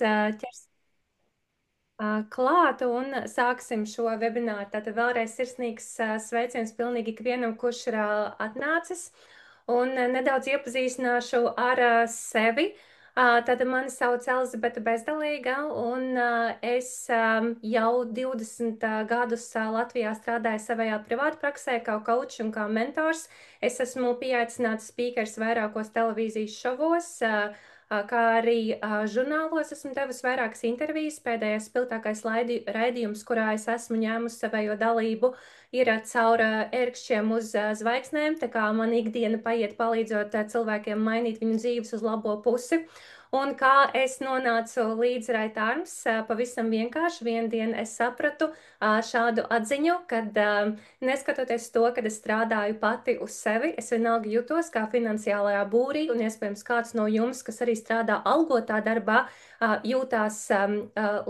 ķers klāt un sāksim šo webināru. Tātad vēlreiz sirsnīgs sveiciens pilnīgi ikvienam, kurš ir atnācis. Un nedaudz iepazīstināšu ar sevi. Tātad mani sauc Elizabete Bezdalīga, un es jau 20 gadus Latvijā strādāju savajā privātpraksē kā coach un kā mentors. Es esmu pieaicināts speakers vairākos televīzijas šovos, kā arī žurnālos esmu devusi vairākas intervijas. Pēdējais spilgtākais raidījums, kurā es esmu ņēmusi savējo dalību, ir caur ērkšķiem uz zvaigznēm, tā kā man ikdiena paiet palīdzot cilvēkiem mainīt viņu dzīves uz labo pusi. Un kā es nonācu līdz Raitārs, pavisam vienkārši vienu dienu es sapratu šādu atziņu, kad neskatoties to, kad es strādāju pati uz sevi, es vienalga jutos kā finansiālajā būrī, un iespējams kāds no jums, kas arī strādā algotā darbā, jūtās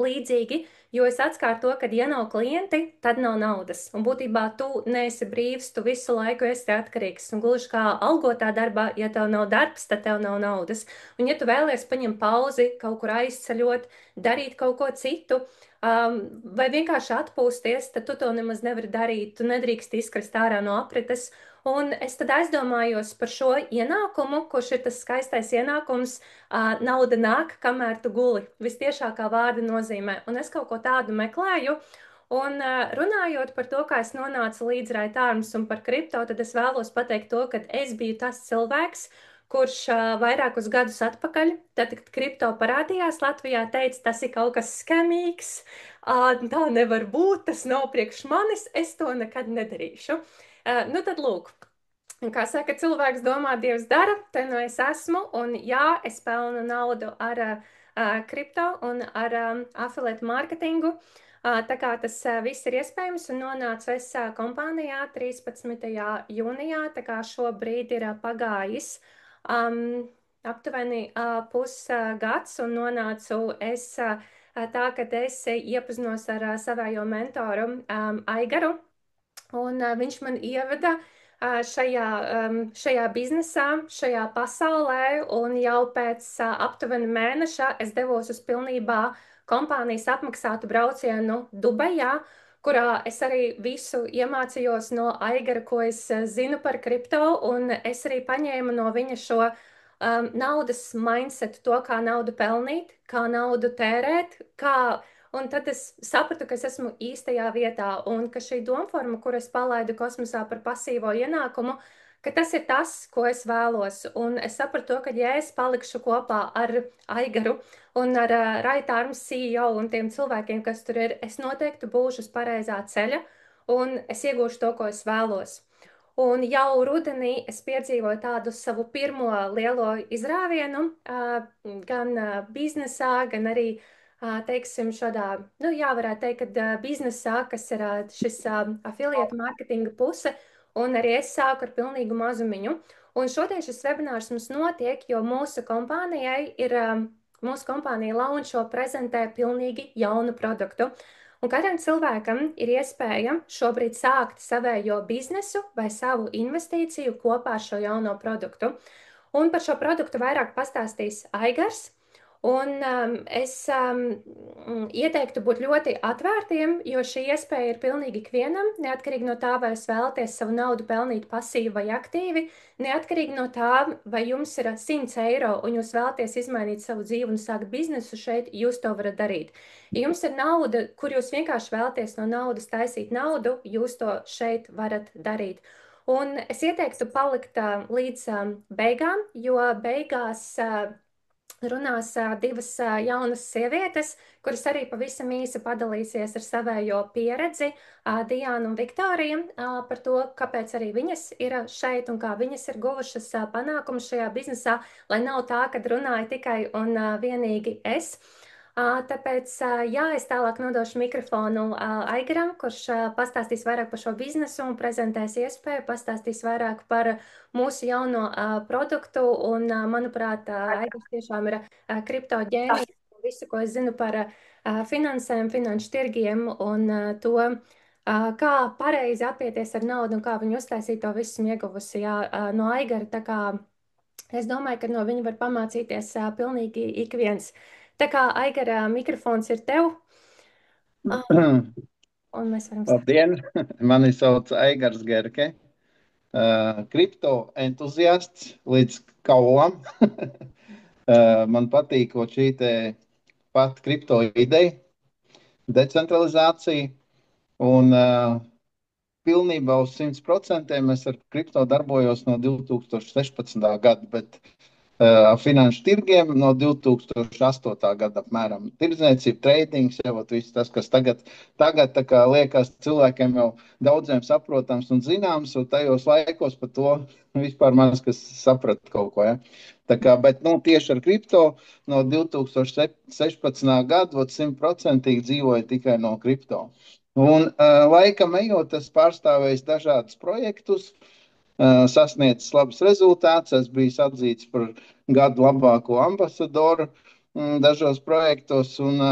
līdzīgi, jo es atskāru to, ka ja nav klienti, tad nav naudas. Un būtībā tu neesi brīvs, tu visu laiku esi atkarīgs. Un gluži kā algotā darbā, ja tev nav darbs, tad tev nav naudas. Un ja tu vēlies paņemt pauzi, kaut kur aizceļot, darīt kaut ko citu, vai vienkārši atpūsties, tad tu to nemaz nevari darīt. Tu nedrīkst izkrist ārā no aprites. Un es tad aizdomājos par šo ienākumu, kurš ir tas skaistais ienākums. Nauda nāk, kamēr tu guli. Vistiešākā vārda nozīmē. Un es kaut ko tādu meklēju. Un runājot par to, kā es nonācu līdz Raitārs un par kripto, tad es vēlos pateikt to, ka es biju tas cilvēks, kurš vairākus gadus atpakaļ, tad, kad kripto parādījās Latvijā, teica, tas ir kaut kas skamīgs, tā nevar būt, tas nav priekš manis, es to nekad nedarīšu. Nu tad lūk. Kā saka, cilvēks domā, Dievs dara, te nu es esmu, un jā, es pelnu naudu ar kripto un ar affiliate marketingu. Tā kā tas viss ir iespējams, un nonācu es kompānijā 13. jūnijā, tā kā šobrīd ir pagājis aptuveni pusgads, un nonācu es tā, ka es iepazinos ar savējo mentoru Aigaru, un viņš man ieveda šajā biznesā, šajā pasaulē, un jau pēc aptuveni mēneša es devos uz pilnībā kompānijas apmaksātu braucienu Dubajā, kurā es arī visu iemācījos no Aigara, ko es zinu par kripto, un es arī paņēmu no viņa šo naudas mindset, to, kā naudu pelnīt, kā naudu tērēt, un tad es sapratu, ka es esmu īstajā vietā un ka šī domforma, kur es palaidu kosmosā par pasīvo ienākumu, ka tas ir tas, ko es vēlos. Un es sapratu to, ka ja es palikšu kopā ar Aigaru un ar Raitāru CEO un tiem cilvēkiem, kas tur ir, es noteikti būšu uz pareizā ceļa un es iegūšu to, ko es vēlos. Un jau rudenī es piedzīvoju tādu savu pirmo lielo izrāvienu, gan biznesā, gan arī teiksim, šādā, nu, jā, varētu teikt, ka biznesā, kas ir šis affiliate marketinga puse, un arī es sāku ar pilnīgu mazumiņu. Un šodien šis webinārs mums notiek, jo mūsu kompānijai ir, mūsu kompānija launčo prezentē pilnīgi jaunu produktu. Un katram cilvēkam ir iespēja šobrīd sākt savējo biznesu vai savu investīciju kopā ar šo jauno produktu. Un par šo produktu vairāk pastāstīs Aigars. Un es ieteiktu būt ļoti atvērtiem, jo šī iespēja ir pilnīgi ikvienam, neatkarīgi no tā, vai jūs vēlaties savu naudu pelnīt pasīvi vai aktīvi, neatkarīgi no tā, vai jums ir 100 eiro un jūs vēlaties izmainīt savu dzīvi un sākt biznesu šeit, jūs to varat darīt. Ja jums ir nauda, kur jūs vienkārši vēlaties no naudas taisīt naudu, jūs to šeit varat darīt. Un es ieteiktu palikt līdz beigām, jo beigās runās divas jaunas sievietes, kuras arī pavisam īsi padalīsies ar savējo pieredzi, Diāna un Viktorija, par to, kāpēc arī viņas ir šeit un kā viņas ir guvušas panākumus šajā biznesā, lai nav tā, ka runāju tikai un vienīgi es. Tāpēc, jā, es tālāk nodošu mikrofonu Aigaram, kurš pastāstīs vairāk par šo biznesu un prezentēs iespēju, pastāstīs vairāk par mūsu jauno produktu. Un, manuprāt, Aigars tiešām ir kripto ģēnijs. Visu, ko es zinu par finansēm, finanšu tirgiem un to, kā pareizi apieties ar naudu un kā viņu uztaisīt, to visu ieguvusi no Aigara. Tā kā es domāju, ka no viņa var pamācīties pilnīgi ik viens. Tā kā Aigara mikrofons ir tev, ah, un mēs varam sākt. Labdien! Mani sauc Aigars Gerke, kripto entuziasts līdz kaulam. Man patīk šī te pati kripto ideja, decentralizācija un pilnībā uz 100% es ar kripto darbojos no 2016. gada, bet finanšu tirgiem no 2008. gada apmēram. Tirdzniecība, treidings, jau viss tas, kas tagad tā kā liekas cilvēkiem jau daudziem saprotams un zināms, un tajos laikos par to vispār maz kas saprata kaut ko. Ja? Tā kā, bet tieši ar kripto no 2016. gada 100% dzīvoju tikai no kripto. Un laikam ejot, es pārstāvēju dažādus projektus, sasniedzis labus rezultātus. Es biju atzīts par gadu labāko ambasadoru dažos projektos, un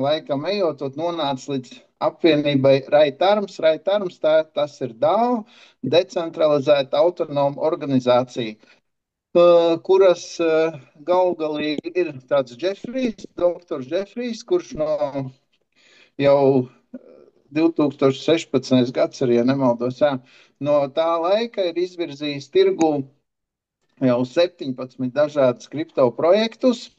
laikam ejot, nonāca līdz apvienībai Raitarms. Raitarms tas ir DAO, decentralizēta autonoma organizācija, kuras galvgalīgi ir tāds Džefrijs, doktors Džefrijs, kurš no jau 2016. gads, arī, ja nemaldos, jā, no tā laika ir izvirzījis tirgu jau 17 dažādus kripto projektus,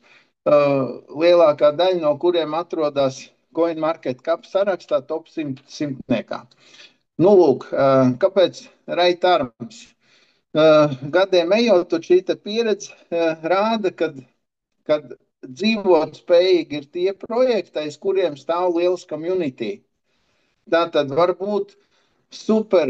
lielākā daļa no kuriem atrodas CoinMarketCap sarakstā top 100 simtniekā. Nu, lūk, kāpēc Raitarms? Gadiem ejot, šī pieredze rāda, kad dzīvot spējīgi ir tie projekti, aiz kuriem stāv liels community. Tā tad var būt super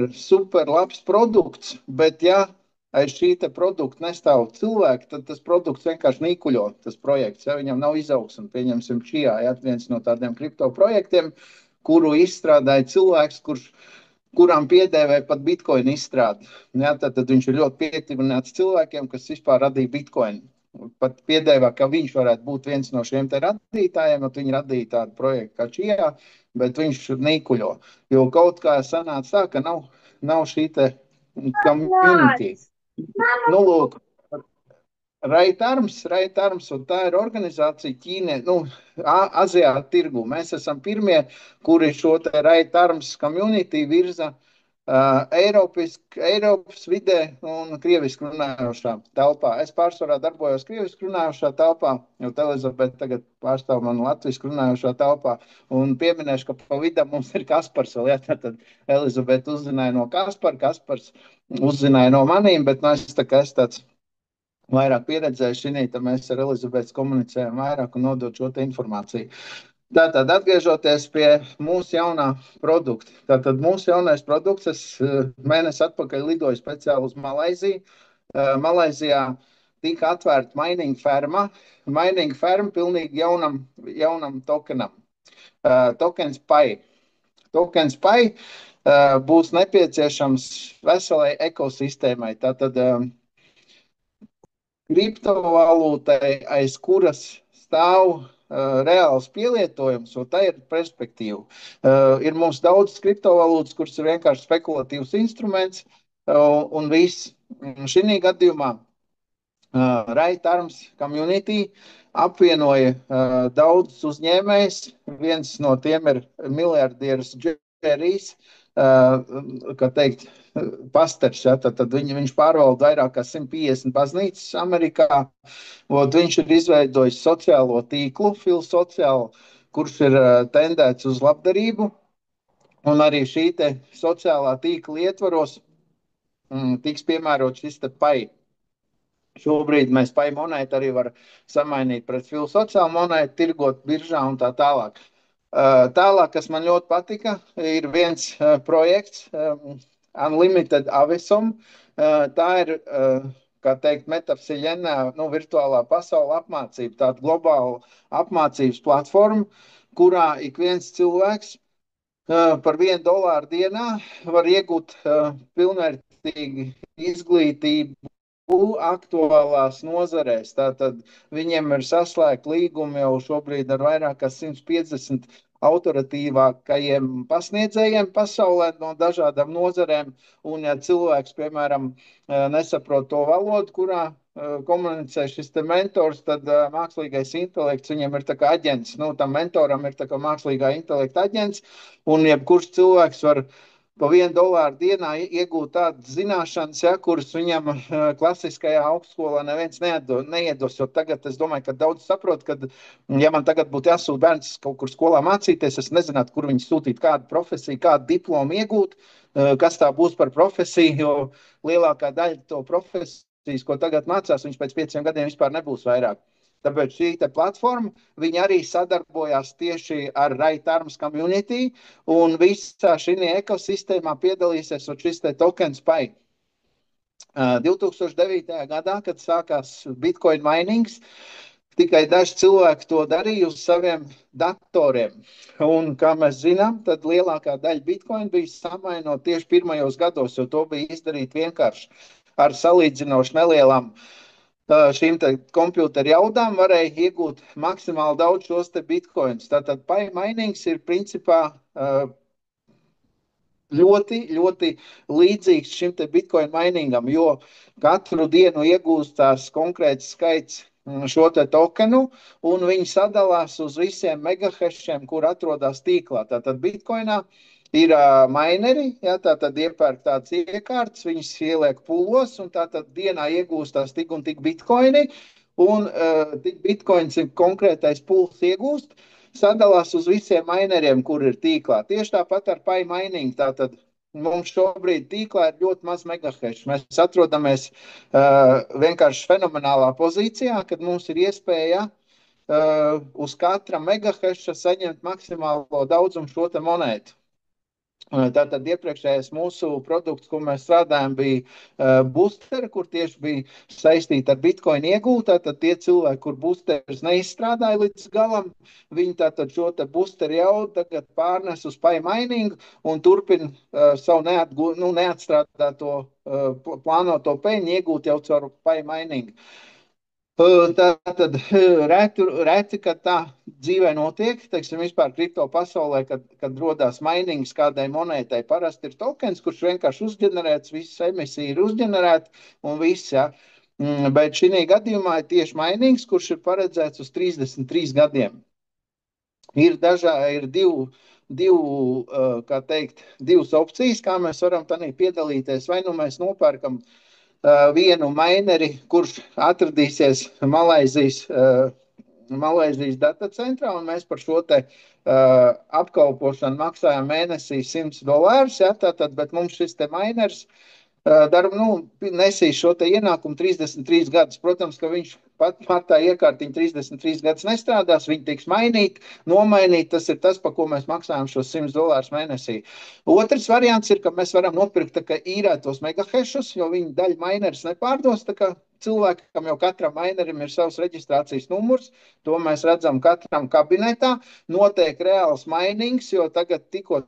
labs produkts, bet ja aiz šī produkta nestāv cilvēki, tad tas produkts vienkārši nīkuļo, tas projekts. Ja viņam nav izaugsme, pieņemsim šajā, ja viens no tādiem kripto projektiem, kuru izstrādāja cilvēks, kuram piedēvē pat bitkoinu izstrādi. Ja, tad viņš ir ļoti pietuvināts cilvēkiem, kas vispār radīja bitkoinu. Pat piedēvā, ka viņš varētu būt viens no šiem te radītājiem, un viņi radīja tādu projektu kā šajā, bet viņš nīkuļo. Jo kaut kā sanāca tā, ka nav šī te community. Nu, lūk, Raitarms, un tā ir organizācija Ķīnē, Azijā tirgu. Mēs esam pirmie, kuri šo te Raitarms community virza Eiropas vidē un krieviski runājošā telpā. Es pārsvarā darbojos krieviski runājošā telpā, jo Elizabete tagad pārstāv manu latviski runājošā telpā. Un pieminēšu, ka pa vidam mums ir Kaspars vēl, ja, tad Elizabete uzzināja no Kaspars uzzināja no manīm, bet es tāds vairāk pieredzējuši šī, tad mēs ar Elizabetes komunicējam vairāk un nodot šo informāciju. Tātad, atgriežoties pie mūsu jaunā produkta. Tātad mūsu jaunais produkts, es mēnesi atpakaļ lidoju speciāli uz Malaiziju. Malaizijā tika atvērta mining ferma. Mining ferma pilnīgi jaunam tokenam. Tokens PAI. Tokens PAI būs nepieciešams veselai ekosistēmai. Tātad kriptovalūtai, aiz kuras stāv reāls pielietojums, un tā ir perspektīva. Ir mums daudz kriptovalūtas, kuras ir vienkārši spekulatīvs instruments, un viss. Šī gadījumā Raitarms community apvienoja daudzus uzņēmējus. Viens no tiem ir miljardieris Džerijs, kā teikt, pastars. Ja, tad viņš pārvalda vairāk kā 150 baznīcas Amerikā. Viņš ir izveidojis sociālo tīklu, Filsociālu, kurš ir tendēts uz labdarību. Un arī šī te sociālā tīkla ietvaros tiks piemērots šis te PAI. Šobrīd mēs PAI monētu arī var samainīt pret Filsociālu monētu, tirgot biržā un tā tālāk. Tālāk, kas man ļoti patika, ir viens projekts, Unlimited Avisom. Tā ir, kā teikt, metafsiļenā, virtuālā pasaule apmācība, tāda globāla apmācības platforma, kurā ik viens cilvēks par $1 dienā var iegūt pilnvērtīgi izglītību aktuālās nozarēs. Tātad viņiem ir saslēgti līgumi jau šobrīd ar vairāk kā 150 autoritīvākajiem pasniedzējiem pasaulē no dažādām nozarēm. Un ja cilvēks, piemēram, nesaprot to valodu, kurā komunicē šis te mentors, tad mākslīgais intelekts viņam ir tā kā aģents. Nu, tam mentoram ir tā kā mākslīgā intelekta aģents, un jebkurš cilvēks var pa $1 dienā iegūt tādas zināšanas, ja, kuras viņam klasiskajā augstskolā neviens neiedos. Jo tagad es domāju, ka daudz saprot, ka, ja man tagad būtu jāsūt bērns kaut kur skolā mācīties, es nezinātu, kur viņu sūtīt, kādu profesiju, kādu diplomu iegūt, kas tā būs par profesiju, jo lielākā daļa to profesiju, ko tagad mācās, viņš pēc 5 gadiem vispār nebūs vairāk. Tāpēc šī platforma, viņi arī sadarbojās tieši ar Right Arms Community, un visā šī ekosistēmā piedalīsies šis token SPY. 2009. gadā, kad sākās Bitcoin minings, tikai daži cilvēki to darīja uz saviem datoriem. Un, kā mēs zinām, tad lielākā daļa Bitcoin bija samainot tieši pirmajos gados, jo to bija izdarīt vienkārši ar salīdzinoši nelielām šīm kompjūteru jaudām varēja iegūt maksimāli daudz šos te bitcoins. Tātad PAI minings ir principā ļoti, ļoti līdzīgs šim te bitcoin miningam, jo katru dienu iegūstās konkrēts skaits šo te tokenu, un viņi sadalās uz visiem megahešiem, kur atrodas tīklā. Tātad bitcoinā ir mineri, ja, tātad iepērk tādas iekārtas, viņas ieliek pūlos, un tātad dienā iegūstās tik un tik bitcoini, un tik bitcoins ir konkrētais pūls iegūst, sadalās uz visiem mineriem, kur ir tīklā. Tieši tāpat ar PAI mining, tātad mums šobrīd tīklā ir ļoti maz megahešu. Mēs atrodamies vienkārši fenomenālā pozīcijā, kad mums ir iespēja uz katra megaheša saņemt maksimālo daudzumu šo te monētu. Tātad iepriekšējais mūsu produkts, ko mēs strādājam, bija boosteri, kur tieši bija saistīti ar Bitcoin iegūt. Tātad tie cilvēki, kur boosteris neizstrādāja līdz galam, viņi tātad šo te boosteri jau tagad pārnes uz PAI mining un turpina savu neatstrādāto plānoto peļņu iegūt jau caur PAI mining. Tātad reti, kad tā dzīvē notiek, teiksim, vispār kripto pasaulē, kad rodās minings kādai monētai, parasti ir tokens, kurš vienkārši uzģenerēts, visas emisija ir uzģenerēta un viss, ja. Bet šī gadījumā ir tieši minings, kurš ir paredzēts uz 33 gadiem. Ir divas opcijas, kā mēs varam tanī piedalīties, vai nu mēs nopērkam vienu mineri, kurš atradīsies Malaizijas datacentrā, un mēs par šo te apkalpošanu maksājam mēnesī $100, ja, tātad, bet mums šis te miners nesīs šo te ienākumu 33 gadus. Protams, ka viņš pat tā iekārtiņa 33 gadus nestrādās, viņi tiks mainīt, nomainīt, tas ir tas, pa ko mēs maksājam šos $100 mēnesī. Otrs variants ir, ka mēs varam nopirkt īrētos megahešus, jo viņi daļu mineris nepārdos, tā kā cilvēkam jau katram minerim ir savs reģistrācijas numurs, to mēs redzam katram kabinetā, notiek reāls minings, jo tagad tikko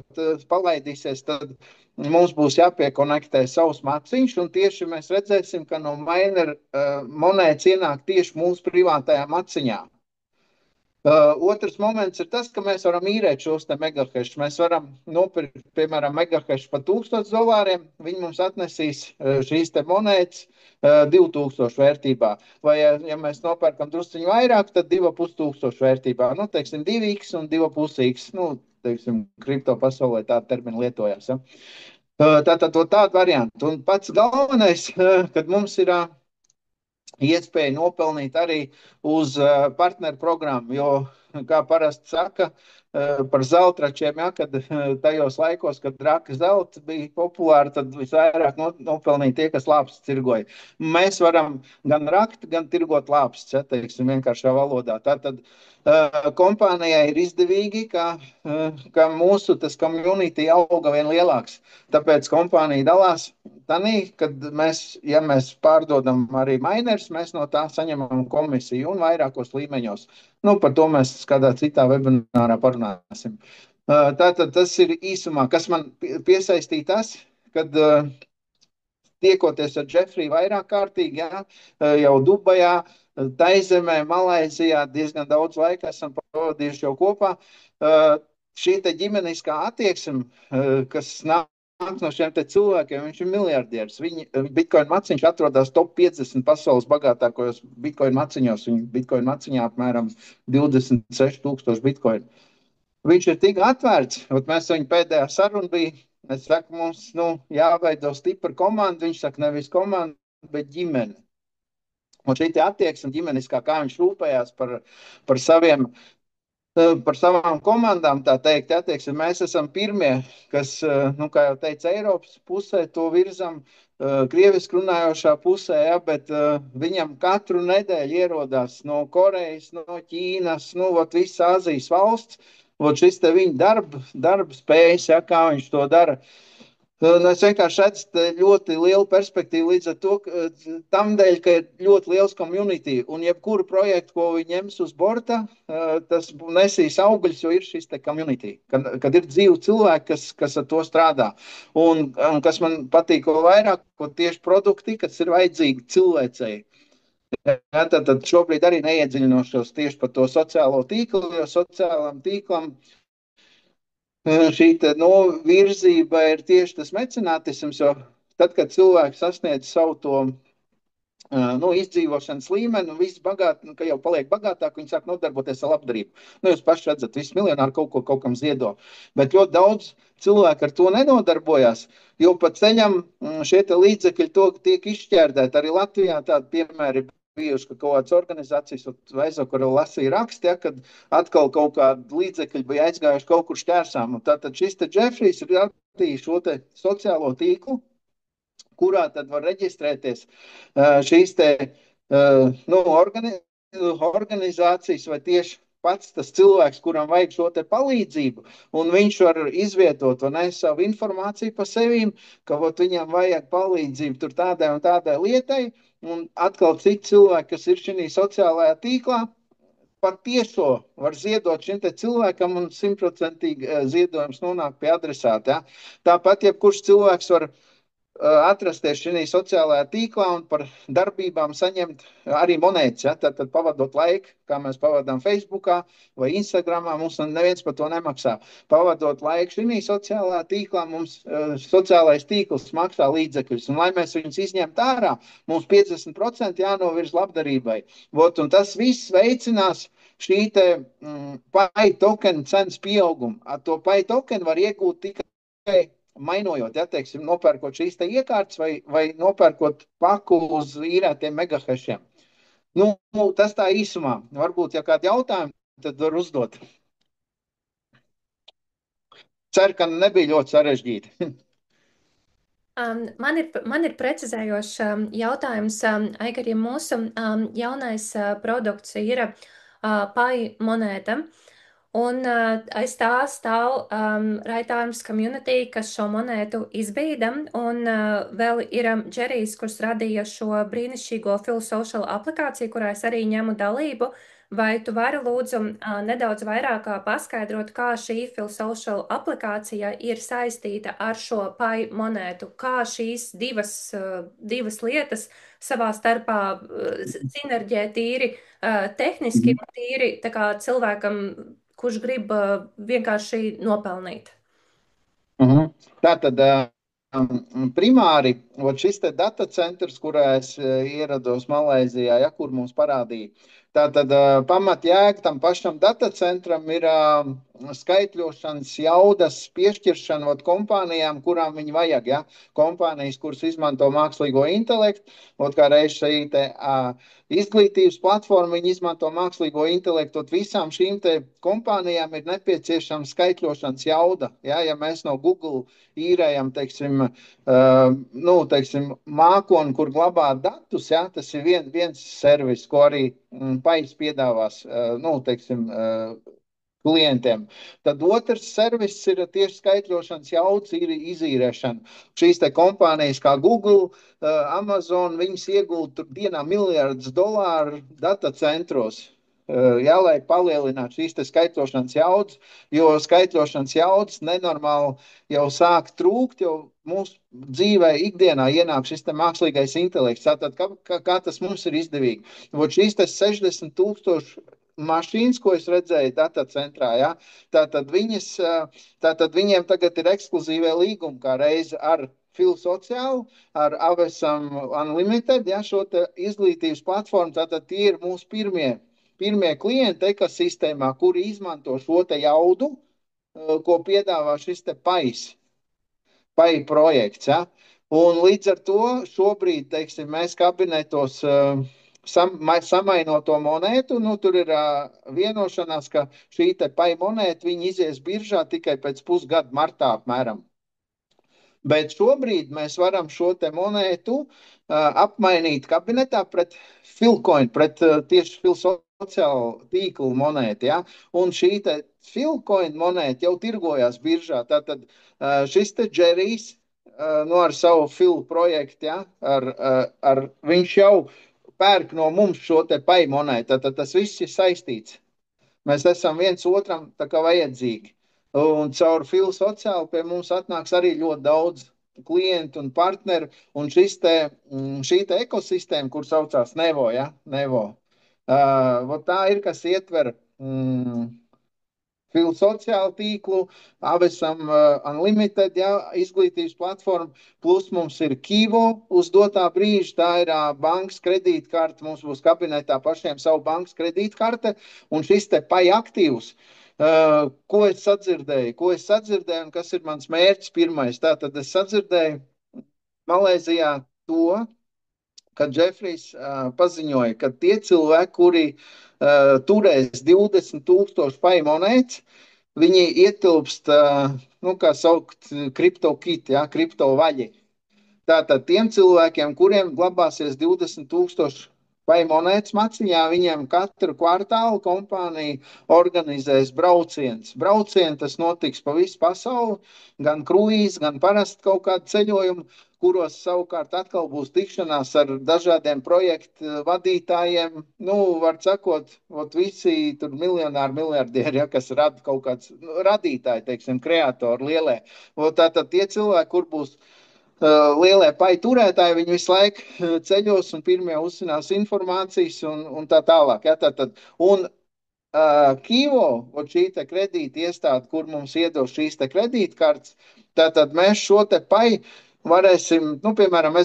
palaidīsies, tad mums būs jāpiekonektē savs maciņš, un tieši mēs redzēsim, ka no minera monētas ienāk tieši mūsu privātajā maciņā. Otrs moments ir tas, ka mēs varam īrēt šos te megahešus. Mēs varam nopirkt, piemēram, megahešu par $1000, viņi mums atnesīs šīs te monētas 2000 vērtībā. Vai, ja mēs nopērkam drusciņu vairāk, tad 2500 vērtībā. Nu, teiksim, 2x un 2,5x. Nu, teiksim, kripto pasaulē tāda termina lietojās. Ja? Tātad tādu variantu. Un pats galvenais, kad mums ir iespēja nopelnīt arī uz partneru programmu, jo, kā parasti saka, par zeltračiem, ja, kad tajos laikos, kad raka zelts bija populāri, tad visvairāk nopelnīja tie, kas lāpstus tirgoja. Mēs varam gan rakt, gan tirgot lāpstus, ja, teiksim, vienkāršā valodā. Tātad kompānijai ir izdevīgi, ka mūsu tas community auga vien lielāks. Tāpēc kompānija dalās tanī, kad ja mēs pārdodam arī minerus, mēs no tā saņemam komisiju un vairākos līmeņos. Nu, par to mēs kādā citā webinārā parunāsim. Tātad tas ir īsumā, kas man piesaistīja tas, kad tiekoties ar Džefriju vairāk kārtīgi, ja, jau Dubajā, Taizemē, Malaizijā diezgan daudz laika esam pavadījuši jau kopā. Šī te ģimeniskā attieksme, kas nāk no šiem cilvēkiem, viņš ir miljardieris. Bitcoin maciņš atrodas top 50 pasaules bagātākajos Bitcoin maciņos. Viņa Bitcoin maciņā apmēram 26,000 bitcoin. Viņš ir tik atvērts, un mēs viņu pēdējā saruna bija. Es saku, mums jāveido stipra komanda. Viņš saka, nevis komanda, bet ģimene. Un šī attieksme ģimeniskā, kā viņš rūpējās par savām komandām, tā teikt, attieksme. Mēs esam pirmie, kas, kā jau teicu, Eiropas pusē to virzam, krieviski runājošā pusē, ja, bet viņam katru nedēļu ierodās no Korejas, no Ķīnas, visas Āzijas valsts. Šis te viņa darba spējas, ja, kā viņš to dara. Es vienkārši redzu ļoti lielu perspektīvu līdz ar to, tam dēļ, ka ir ļoti liels community, un jebkuru projektu, ko viņi ņems uz borta, tas nesīs augļus, jo ir šis te community, kad ir dzīvi cilvēki, kas ar to strādā. Un kas man patīk vairāk, ko tieši produkti, kas ir vajadzīgi cilvēcei. Ja, tad šobrīd arī neiedziļinošos tieši par to sociālo tīklu, jo sociālam tīklam šī virzība ir tieši tas mecenātisms, jo tad, kad cilvēks sasniedz savu to izdzīvošanas līmeni, un viss ka jau paliek bagātāk, viņi sāk nodarboties ar labdarību. Jūs paši redzat, visi miljonāri kaut kam ziedo, bet ļoti daudz cilvēku ar to nenodarbojās, jo pa ceļam šie līdzekļi tiek izšķērdēti. Arī Latvijā tādi piemēri bijuši, ka kaut kādas organizācijas, kur lasīja raksti, ja, kad atkal kaut kādi līdzekļi bija aizgājuši kaut kur šķērsām. Tātad šis te Džefrijs ir attīstījis šo te sociālo tīklu, kurā tad var reģistrēties šīs te organizācijas vai tieši pats tas cilvēks, kuram vajag šo te palīdzību, un viņš var izvietot savu informāciju par sevīm, ka viņam vajag palīdzību tur tādai un tādai lietai, un atkal citi cilvēki, kas ir šī sociālajā tīklā, pat tiešo var ziedot šim te cilvēkam, un 100% ziedojums nonāk pie adresāta. Ja? Tāpat jebkurš cilvēks var atrasties šajā sociālajā tīklā un par darbībām saņemt arī monētas. Ja? Tad pavadot laiku, kā mēs pavadām Facebookā vai Instagramā, mums neviens par to nemaksā. Pavadot laiku šajā sociālajā tīklā, mums sociālais tīkls maksā līdzekļus. Un, lai mēs viņus izņemtu ārā, mums 50% jānovirz labdarībai. Un tas viss veicinās šī te PAI tokenu cenas pieaugumu. Ar to PAI tokenu var iegūt tikai mainojot, ja, teiksim, nopērkot šīs te iekārtas vai nopērkot paku uz īrētiem megahešiem. Tas tā īsumā. Varbūt, ja kādi jautājumi, tad var uzdot. Ceru, ka nebija ļoti sarežģīti. Man ir precizējošs jautājums, Aigar, ja mūsu jaunais produkts ir PAI monēta, un aiz tā stāv Right Arms Community, kas šo monētu izbīda, un vēl ir Džerijs, kurš radīja šo brīnišķīgo Philosocial aplikāciju, kurā es arī ņemu dalību. Vai tu vari lūdzu nedaudz vairāk paskaidrot, kā šī Philosocial aplikācija ir saistīta ar šo PAI monētu, kā šīs divas lietas savā starpā sinerģē tīri tehniski un tīri tā kā cilvēkam, kurš grib vienkārši nopelnīt? Tātad primāri šis te datacentrs, kurā es ierados Malaizijā, ja, kur mums parādīja, tātad pamatjēga tam pašam datacentram ir skaitļošanas jaudas piešķiršana kompānijām, kurām viņi vajag. Ja? Kompānijas, kuras izmanto mākslīgo intelektu, kā reiz šī izglītības platforma, viņi izmanto mākslīgo intelektu. Visām šīm te kompānijām ir nepieciešama skaitļošanas jauda. Ja, ja mēs no Google īrējam, teiksim, mākoni, kur glabā datus, ja, tas ir viens servis, ko arī PAIS piedāvās, klientiem. Tad otrs servis ir tieši skaitļošanas jaudas izīrēšana. Šīs te kompānijas kā Google, Amazon, viņas iegulda dienā miljardus dolāru datacentros, lai palielinātu šīs te skaitļošanas jaudas, jo skaitļošanas jaudas nenormāli jau sāk trūkt, jo mūsu dzīvē ikdienā ienāk šis te mākslīgais intelekts. Tātad, kā tas mums ir izdevīgi? Šīs te 60,000 mašīnas, ko es redzēju datacentrā, ja, tātad viņiem tagad ir ekskluzīvie līgumi kā reize ar Filsociālu, ar Avesam Unlimited, ja, šo te izglītības platformu, tātad tie ir mūsu pirmie klienti ekosistēmā, kuri izmanto šo te jaudu, ko piedāvā šis te PAI projekts. Ja? Un līdz ar to šobrīd, teiksim, mēs kabinetos samainot to monētu, nu, tur ir vienošanās, ka šī te PAI monēta, viņi izies biržā tikai pēc pusgada martā apmēram. Bet šobrīd mēs varam šo te monētu apmainīt kabinetā pret Filcoin, pret tieši Filsociālu tīklu monētu. Ja? Un šī te Filcoin monēta jau tirgojās biržā. Tātad šis te Džerijs nu, ar savu Filu projektu, ja? Viņš jau pērk no mums šo te PAI monētu. Tātad tas viss ir saistīts. Mēs esam viens otram tā kā vajadzīgi. Un caur Filsociālu pie mums atnāks arī ļoti daudz klientu un partneru. Un šī te ekosistēma, kur saucās Nevo, ja? Nevo. Tā ir, kas ietver Filsociālu tīklu, Avesam Unlimited, ja, izglītības platformu, plus mums ir Kivo uz dotā brīža, tā ir bankas kredītkarte, mums būs kabinetā pašiem savu bankas kredītkarte, un šis te PAI aktīvs, ko es sadzirdēju, un kas ir mans mērķis pirmais, tātad es sadzirdēju Malēzijā to, kad Džefrijs paziņoja, ka tie cilvēki, kuri turēs 20,000 PAI monētas, viņi ietilpst, nu, kā saukt, kriptokiti, ja, kriptovaļi. Tātad tiem cilvēkiem, kuriem glabāsies 20,000 PAI monētas maciņā, viņiem katru kvartālu kompānija organizēs brauciens. Braucieni tas notiks pa visu pasauli, gan kruīzi, gan parasti kaut kādu ceļojumu, kuros savukārt atkal būs tikšanās ar dažādiem projektu vadītājiem. Nu, var sakot, visi tur miljonāri, miljardieri, ja, kas rada kaut kāds radītāji, teiksim, kreatori lielie. Tātad tie cilvēki, kur būs lielie PAI turētāji, viņi visu laiku ceļos un pirmie uzzinās informācijas un tā tālāk. Ja, un Kivo, šī te kredīta iestāde, kur mums iedos šīs te kredītkartes, tātad mēs šo te PAI varēsim, nu, piemēram,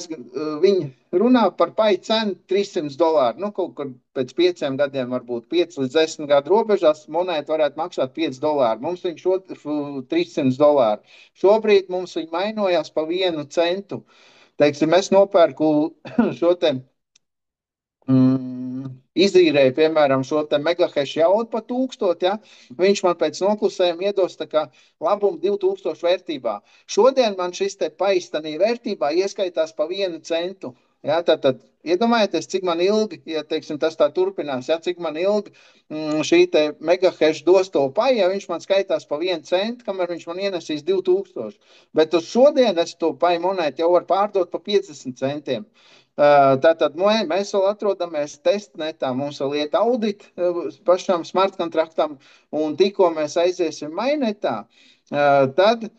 viņi runā par PAI cenu $300. Nu, kaut kur pēc 5 gadiem, varbūt 5 līdz 10 gadu robežās, monēta varētu maksāt $5. Mums viņš $300. Šobrīd mums viņi mainojās pa 1 centu. Teiksim, es nopērku šo te izīrēju, piemēram, šo te megahešu jaudu pa 1000, ja? Viņš man pēc noklusējuma iedos tā kā labumu 2000 vērtībā. Šodien man šis te paistanī vērtībā ieskaitās pa 1 centu. Ja? Tad iedomājieties, cik man ilgi, ja teiksim, tas tā turpinās, ja? Cik man ilgi šī te megahešu dos to PAI, ja viņš man skaitās pa 1 centu, kamēr viņš man ienesīs 2000. Bet uz šodien es to PAI monētu jau varu pārdot pa 50 centiem. Tātad mēs vēl atrodamies testnetā, mums vēl iet audit pašam smart kontraktam, un tikko mēs aiziesim mainetā, tad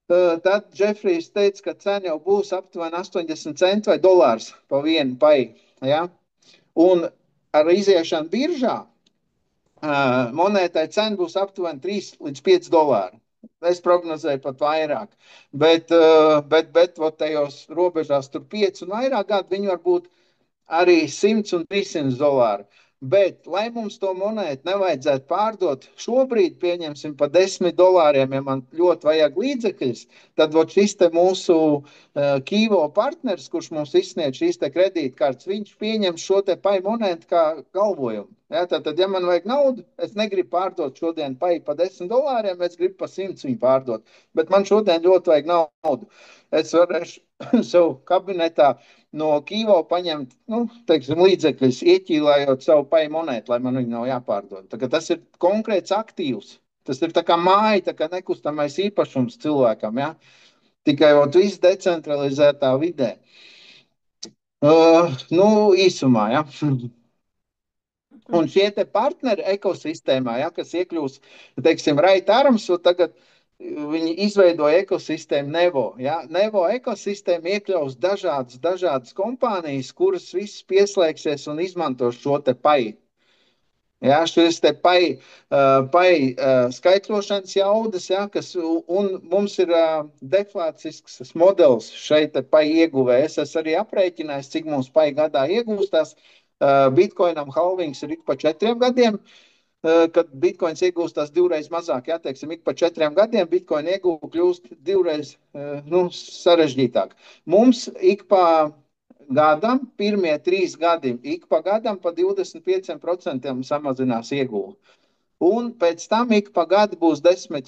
Džefrijs teica, ka cena jau būs aptuveni 80 centi vai dolārs pa 1 PAI. Ja? Un ar iziešanu biržā monētai cena būs aptuveni 3 līdz 5 dolāri. Es prognozēju pat vairāk, bet tajos robežās tur 5 un vairāk gadu viņi var būt arī 100 un 300 dolāri. Bet, lai mums to monētu nevajadzētu pārdot, šobrīd pieņemsim pa 10 dolāriem, ja man ļoti vajag līdzekļus, tad šis te mūsu Kivo partners, kurš mums izsniedz šīs te kredītkartes, viņš pieņem šo te PAI monētu kā galvojumu. Ja, tad, ja man vajag naudu, es negribu pārdot šodien PAI pa 10 dolāriem, es gribu pa 100 viņu pārdot. Bet man šodien ļoti vajag naudu. Es varēšu savu kabinetā no Kivo paņemt, nu, teiksim, līdzekļus, ieķīlājot savu PAI monētu, lai man viņu nav jāpārdod. Tas ir konkrēts aktīvs. Tas ir tā kā māja, tā kā nekustamais īpašums cilvēkam, ja? Tikai viss decentralizētā vidē. Nu, īsumā, ja? Un šie te partneri ekosistēmā, ja, kas iekļūs, teiksim, Raitarams, tagad viņi izveidoja ekosistēmu Nevo. Ja. Nevo ekosistēma iekļaus dažādas kompānijas, kuras visas pieslēgsies un izmantos šo te PAI. Jā, šis te skaitļošanas jaudas, jā, un mums ir deflācisks modelis šeit pai ieguvē. Es esmu arī aprēķinājis, cik mums pai gadā iegūstās. Bitcoinam halvings ir ik pa 4 gadiem, kad bitkoins iegūstās divreiz mazāk. Jā, teiksim, ik pa 4 gadiem bitkoina iegūta kļūst divreiz sarežģītāk. Mums ik pa gadam, pirmie 3 gadi, ik pa gadam pa 25% samazinās ieguve. Un pēc tam ik pa gadu būs 10,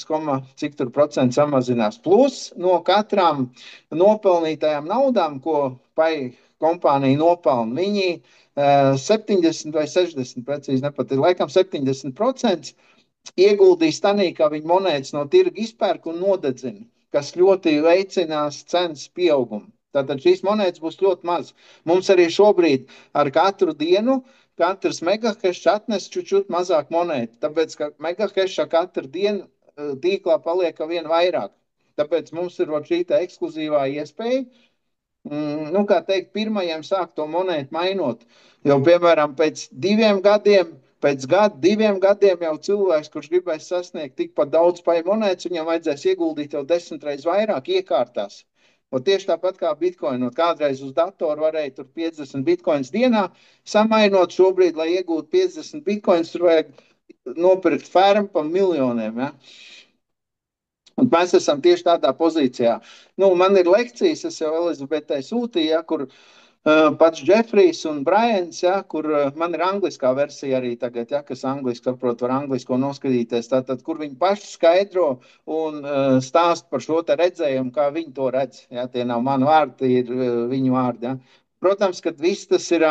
cik tur procentu samazinās. Plus no katrām nopelnītajām naudām, ko pai kompānija nopelna, viņi 70 vai 60, precīzi nepatīk, laikam 70% ieguldīs tanī, ka viņi monētas no tirga izpērk un nodedzina, kas ļoti veicinās cenas pieaugumu. Tātad šīs monētas būs ļoti maz. Mums arī šobrīd ar katru dienu katrs megahešs atnes čučut mazāk monētu, tāpēc, ka megaheša katru dienu tīklā paliek vien vairāk. Tāpēc mums ir šī ekskluzīvā iespēja, nu, kā teikt, pirmajiem sākt to monētu mainot. Jau, piemēram, pēc 2 gadiem, pēc gada, 2 gadiem jau cilvēks, kurš gribēs sasniegt tikpat daudz pai monētas, viņam vajadzēs ieguldīt jau 10 reizes vairāk iekārtās. Un tieši tāpat kā bitkoinu, kādreiz uz datoru varēja tur 50 bitkoinus dienā samainot, šobrīd, lai iegūtu 50 bitkoinus, tur vajag nopirkt fermu pa miljoniem. Ja? Un mēs esam tieši tādā pozīcijā. Nu, man ir lekcijas, es jau Elizabetei sūtīju, ja, kur pats Džefrijs un Brians, ja, kur man ir angliskā versija arī tagad, ja, kas angliski saprot, var anglisko noskatīties, tātad, kur viņi paši skaidro un stāst par šo te redzējumu, kā viņi to redz. Ja, tie nav mani vārdi, tie ir viņu vārdi. Ja. Protams, kad viss tas ir,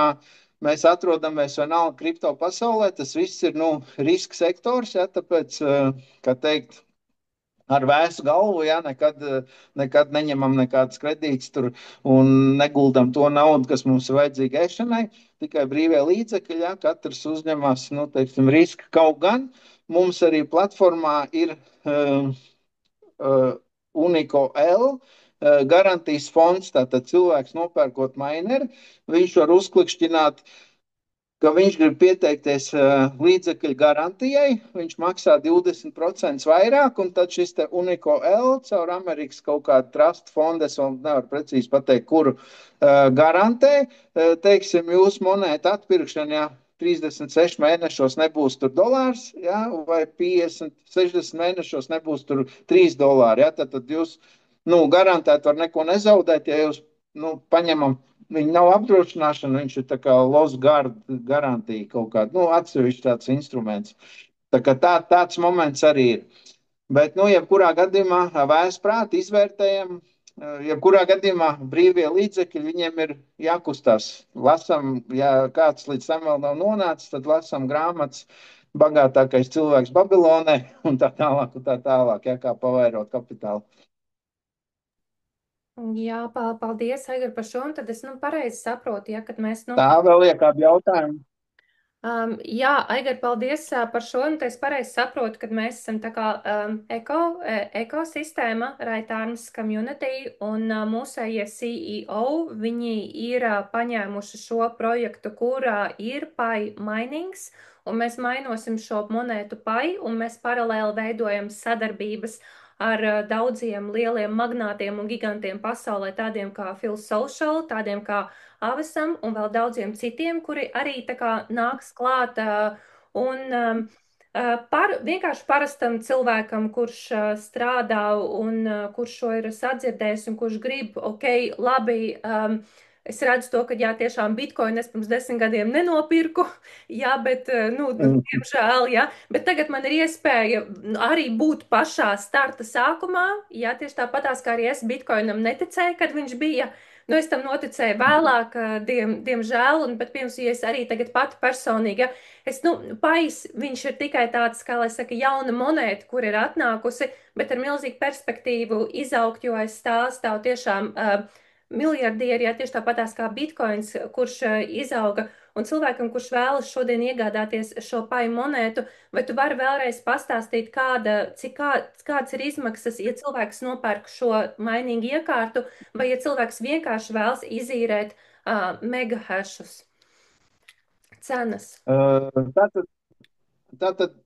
mēs atrodamies vienalga kripto pasaulē, tas viss ir, nu, riska sektors, ja, tāpēc, kā teikt, ar vēsu galvu, ja, nekad neņemam nekādas kredītas tur un neguldam to naudu, kas mums ir vajadzīga ēšanai, tikai brīvie līdzekļi, ja, katrs uzņemas, nu, teiksim, riska. Kaut gan mums arī platformā ir Unico L garantijas fonds, tātad cilvēks nopērkot maineri, viņš var uzklikšķināt, ka viņš grib pieteikties līdzekļu garantijai, viņš maksā 20% vairāk, un tad šis te Unico L caur Amerikas kaut kādu trust fondu, es vēl nevaru precīzi pateikt, kuru garantē, teiksim, jūsu monētu atpirkšana, ja 36 mēnešos nebūs tur dolārs, ja, vai 50, 60 mēnešos nebūs tur $3, ja, tad jūs, nu, garantēt var neko nezaudēt, ja jūs, nu, paņemam. Viņa nav apdrošināšana, viņš ir tā kā loss guard garantija kaut kāda, nu, atsevišķi tāds instruments. Tā kā tāds moments arī ir. Bet, nu, jebkurā gadījumā vēsprāt izvērtējam, jebkurā gadījumā brīvie līdzekļi, viņiem ir jākustās. Lasam, ja kāds līdz tam vēl nav nonācis, tad lasam grāmatas bagātākais cilvēks Babilonē un tā tālāk, ja kā pavairot kapitālu. Jā, paldies, Aigar, par šo. Un tad es, nu, pareizi saprotu, ja, kad mēs, nu, Tā vēl ir kādi jautājumi? Jā, Aigar, paldies par šo. Un es pareizi saprotu, ka mēs esam tā kā ekosistēma, Right Arms Community, un mūsējie CEO, viņi ir paņēmuši šo projektu, kurā ir pai minings, un mēs mainosim šo monētu pai, un mēs paralēli veidojam sadarbības ar daudziem lieliem magnātiem un gigantiem pasaulē, tādiem kā Phil Social, tādiem kā Avesam un vēl daudziem citiem, kuri arī tā kā nāks klāt un vienkārši parastam cilvēkam, kurš strādā un kurš šo ir sadzirdējis un kurš grib, ok, labi, es redzu to, ka jā, tiešām bitkoinu es pirms 10 gadiem nenopirku, jā, bet, nu, diemžēl, jā, bet tagad man ir iespēja arī būt pašā starta sākumā, jā, tieši tāpatās, kā arī es bitkoinam neticēju, kad viņš bija, nu, es tam noticēju vēlāk, diemžēl, un, bet, pirms, ja es arī tagad pati personīgi, ja, es, nu, pais, viņš ir tikai tāds, kā lai saka, jauna monēta, kur ir atnākusi, bet ar milzīgu perspektīvu izaugt, jo aiz stāv tiešām miljardieri, jā, tieši tāpatās kā bitkoins, kurš izauga, un cilvēkam, kurš vēlas šodien iegādāties šo pai monētu, vai tu vari vēlreiz pastāstīt, kāds ir izmaksas, ja cilvēks nopērk šo mainīgu iekārtu, vai ja cilvēks vienkārši vēlas izīrēt megahešus? Cenas. Tātad Tātad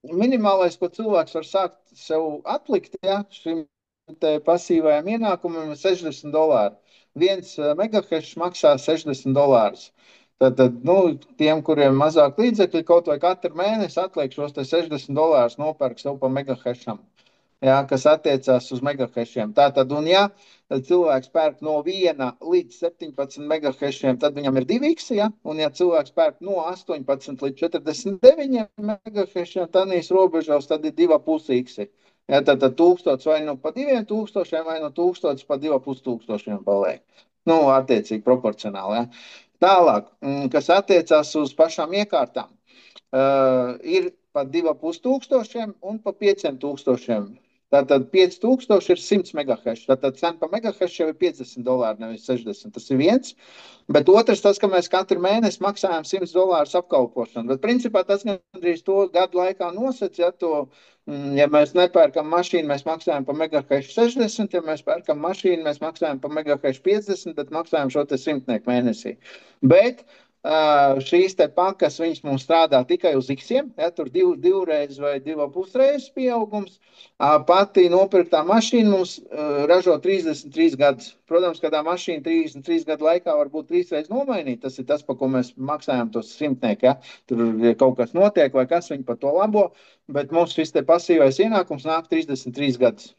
minimālais, ko cilvēks var sākt sev atlikt, ja, šim te pasīvajam ienākumam, ir $60. Viens megahertz maksā $60. Tātad, nu, tiem, kuriem mazāk līdzekļi, kaut vai katru mēnesi atliek šos te $60, nopērk sev pa megahertzam, jā, kas attiecās uz megahešiem. Tātad, un ja cilvēks pērk no 1 līdz 17 MHz, tad viņam ir 2x, ja? Un ja cilvēks pērk no 18 līdz 49 MHz, tad nīs robežos, tad ir 2,5x. Ja, tad 1000 vai nu pa 2000 vai no 1000 pa 2500 paliek. Nu, attiecīgi proporcionāli. Ja. Tālāk, kas attiecās uz pašām iekārtām, ir pa 2500 un pa 5000. Tātad 5000 ir 100 MHz. Tātad cena par megahertz jau ir $50, nevis 60. Tas ir viens. Bet otrs, tas, ka mēs katru mēnesi maksājam $100 apkalpošanu. Bet principā tas gandrīz to gadu laikā nosacīja. Ja, ja mēs nepērkam mašīnu, mēs maksājam par megahertz 60. Ja mēs pērkam mašīnu, mēs maksājam par megahertz 50, bet maksājam šo te simtnieku mēnesī. Bet šīs te pakas, viņas mums strādā tikai uz X-iem, ja, tur divreiz vai 2,5 pieaugums. Pati nopirktā mašīna mums ražo 33 gadus. Protams, ka tā mašīna 33 gadu laikā var būt 3 reizes nomainīta. Tas ir tas, par ko mēs maksājam tos simtnieki. Ja. Tur ja kaut kas notiek vai kas, viņi par to labo, bet mums šis te pasīvais ienākums nāk 33 gadus.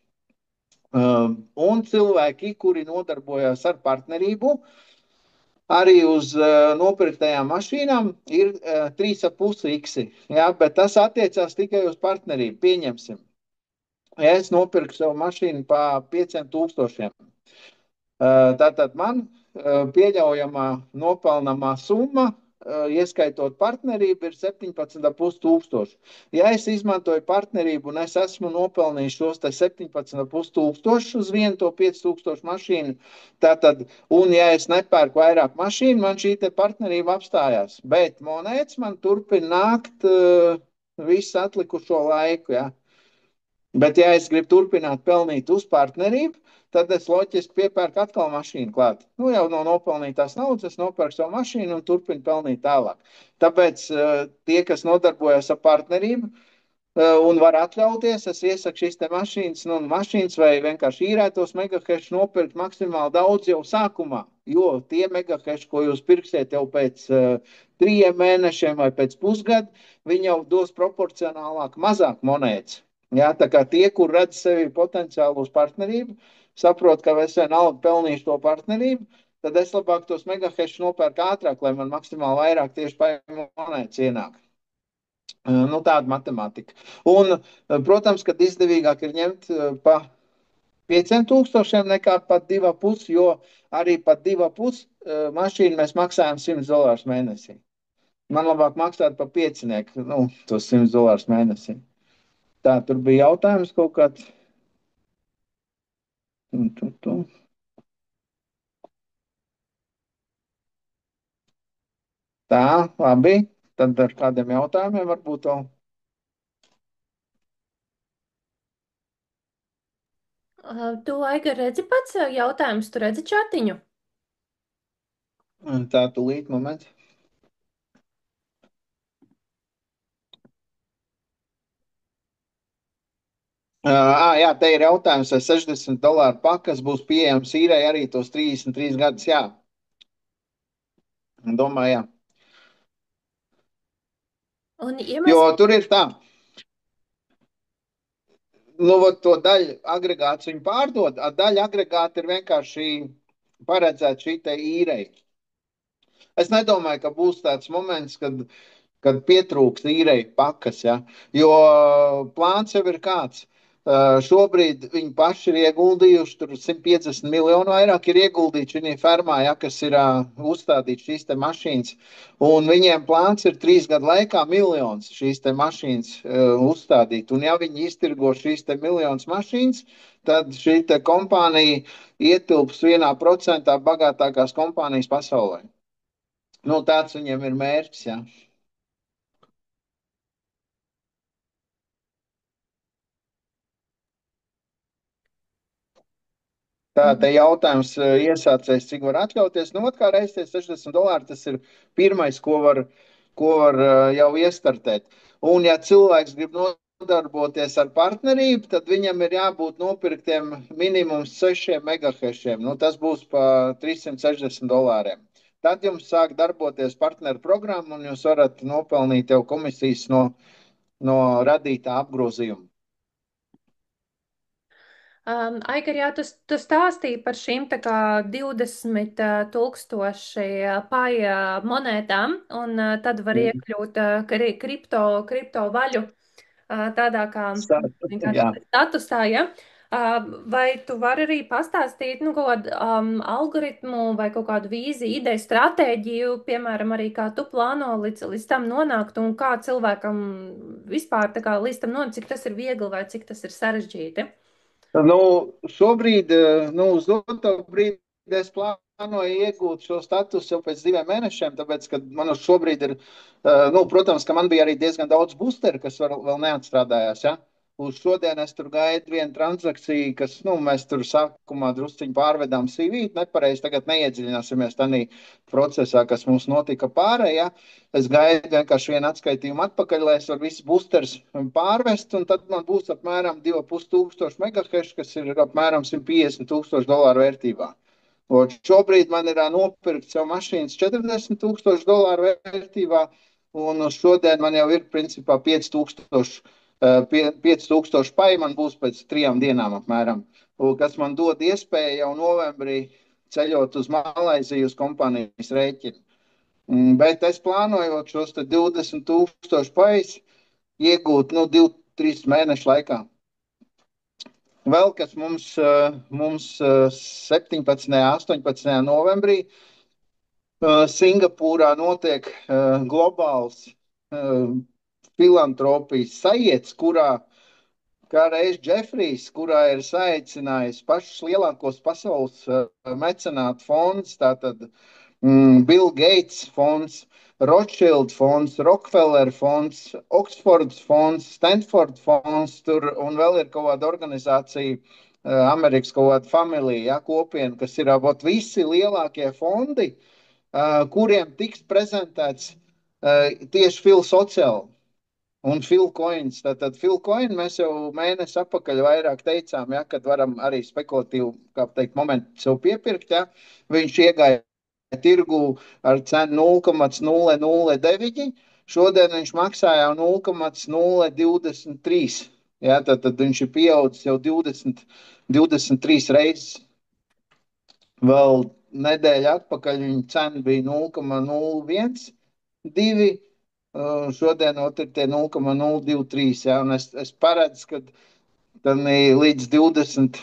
Un cilvēki, kuri nodarbojas ar partnerību, arī uz nopirktajām mašīnām ir 3,5x. Ja, bet tas attiecās tikai uz partnerību. Pieņemsim, ja es nopirku savu mašīnu pa 5000. Tātad man pieļaujamā nopelnamā summa, ieskaitot partnerību, ir 17,500. Ja es izmantoju partnerību un es esmu nopelnījis šos 17,500 uz vienu to 5000 mašīnu, tātad, un ja es nepērku vairāk mašīnu, man šī te partnerība apstājās. Bet monētas man turpina nākt visu atlikušo laiku. Ja. Bet, ja es gribu turpināt pelnīt uz partnerību, tad es loģiski piepērku atkal mašīnu klāt. Nu, jau no nopelnītās naudas es nopērku savu mašīnu un turpinu pelnīt tālāk. Tāpēc tie, kas nodarbojas ar partnerību un var atļauties, es iesaku šīs te mašīnas vai vienkārši īrētos megahertz nopirkt maksimāli daudz jau sākumā. Jo tie megahertz, ko jūs pirksiet jau pēc 3 mēnešiem vai pēc pusgada, viņi jau dos proporcionālāk mazāk monētas. Jā, tā kā tie, kur redz sevi potenciālu uz partnerību, saprot, ka es vienalga pelnīšu to partnerību, tad es labāk tos megahertz nopērku ātrāk, lai man maksimāli vairāk tieši monētas ienāk. Nu, tāda matemātika. Un, protams, kad izdevīgāk ir ņemt pa 5000 nekā pat 2,5, jo arī pat 2,5 mašīnu mēs maksājam $100 mēnesī. Man labāk maksāt pa 5, nu, tos $100 mēnesī. Tā, tur bija jautājums kaut kāds. Tā, labi. Tad ar kādiem jautājumiem varbūt vēl. Tu, Aiga, redzi pats jautājumus, tu redzi čatiņu? Tā, tūlīt, moments. Jā, te ir jautājums, vai $60 pakas būs pieejams īrei arī tos 33 gadus. Jā, domāju, jā. Un, ja mēs... Jo tur ir tā, nu, to daļu agregāts viņi pārdod, a daļa agregāti ir vienkārši paredzēta šī te īrei. Es nedomāju, ka būs tāds moments, kad pietrūks īrei pakas, ja? Jo plāns jau ir kāds. Šobrīd viņi paši ir ieguldījuši, tur 150 miljonu vairāk ir ieguldīti šī fermā, ja, kas ir uzstādīts šīs te mašīnas. Un viņiem plāns ir 3 gadu laikā miljonus šīs te mašīnas uzstādīt. Un ja viņi iztirgo šīs te miljonus mašīnas, tad šī te kompānija ietilps 1% bagātākās kompānijas pasaulē. Nu, tāds viņiem ir mērķis, jā. Tā te jautājums iesācējs, cik var atļauties. Nu, kā reizes $60, tas ir pirmais, ko var jau iestartēt. Un, ja cilvēks grib nodarboties ar partnerību, tad viņam ir jābūt nopirktiem minimums 6 megahešiem. Nu, tas būs pa $360. Tad jums sāk darboties partneru programma, un jūs varat nopelnīt jau komisijas no radītā apgrozījuma. Aigar, jā, tu stāstīji par šīm tā kā 20 tūkstoši paja monētām, un tad var Mhm. iekļūt kripto vaļu tādā kā Jā. vienkārši statusā, ja? Vai tu vari arī pastāstīt, nu, kaut kādu algoritmu vai kaut kādu vīziju, ideju, stratēģiju, piemēram, arī kā tu plāno līdz tam nonākt un kā cilvēkam vispār tā kā līdz tam nonākt, cik tas ir viegli vai cik tas ir sarežģīti? Nu, šobrīd, uz doto brīdi es plānoju iegūt šo statusu jau pēc 2 mēnešiem, tāpēc, ka man uz šobrīd ir, protams, ka man bija arī diezgan daudz boosteru, kas vēl neatstrādājās, ja? Uz šodien es tur gaidu vienu transakciju, kas, mēs tur sākumā drusciņi pārvedām CV, nepareizi, tagad neiedziļināsimies tādā procesā, kas mums notika pārējā. Es gaidu vienkārši vienu atskaitījumu atpakaļ, lai es varu visus boosters pārvest, un tad man būs apmēram 2,5 megaheši, kas ir apmēram $150,000 vērtībā. Un šobrīd man ir nopirkts jau mašīnas $40,000 vērtībā, un uz šodien man jau ir principā 5,000 pai, man būs pēc 3 dienām apmēram, kas man dod iespēju jau novembrī ceļot uz Malaiziju uz kompānijas rēķinu. Bet es plānoju šos 20,000 pais iegūt 2-3 mēnešu laikā. Vēl kas mums 17. un 18. novembrī Singapūrā notiek globāls filantropijas sajēdz, kurā kā reiz Džefrijs, kurā ir saicinājis pašus lielākos pasaules mecenātu fondus, tātad Bill Gates fonds, Rothschild fonds, Rockefeller fonds, Oxfords fonds, Stanford fonds, tur un vēl ir kaut kāda organizācija, Amerikas kaut kāda familija, ja, kopiena, kas ir visi lielākie fondi, kuriem tiks prezentēts tieši Filsociāli un Filcoins. Tātad Filcoin mēs jau mēnesi atpakaļ vairāk teicām, ja, kad varam arī spekulatīvu, kā teikt, momentu sev piepirkt. Ja. Viņš iegāja tirgu ar cenu 0,009. Šodien viņš maksāja jau 0,023. Ja, tad viņš ir pieaudzis jau 23 reizes. Vēl nedēļa atpakaļ viņa cena bija 0,012. Šodien ir tie 0,023. Ja, un es paredzu, ka līdz 20.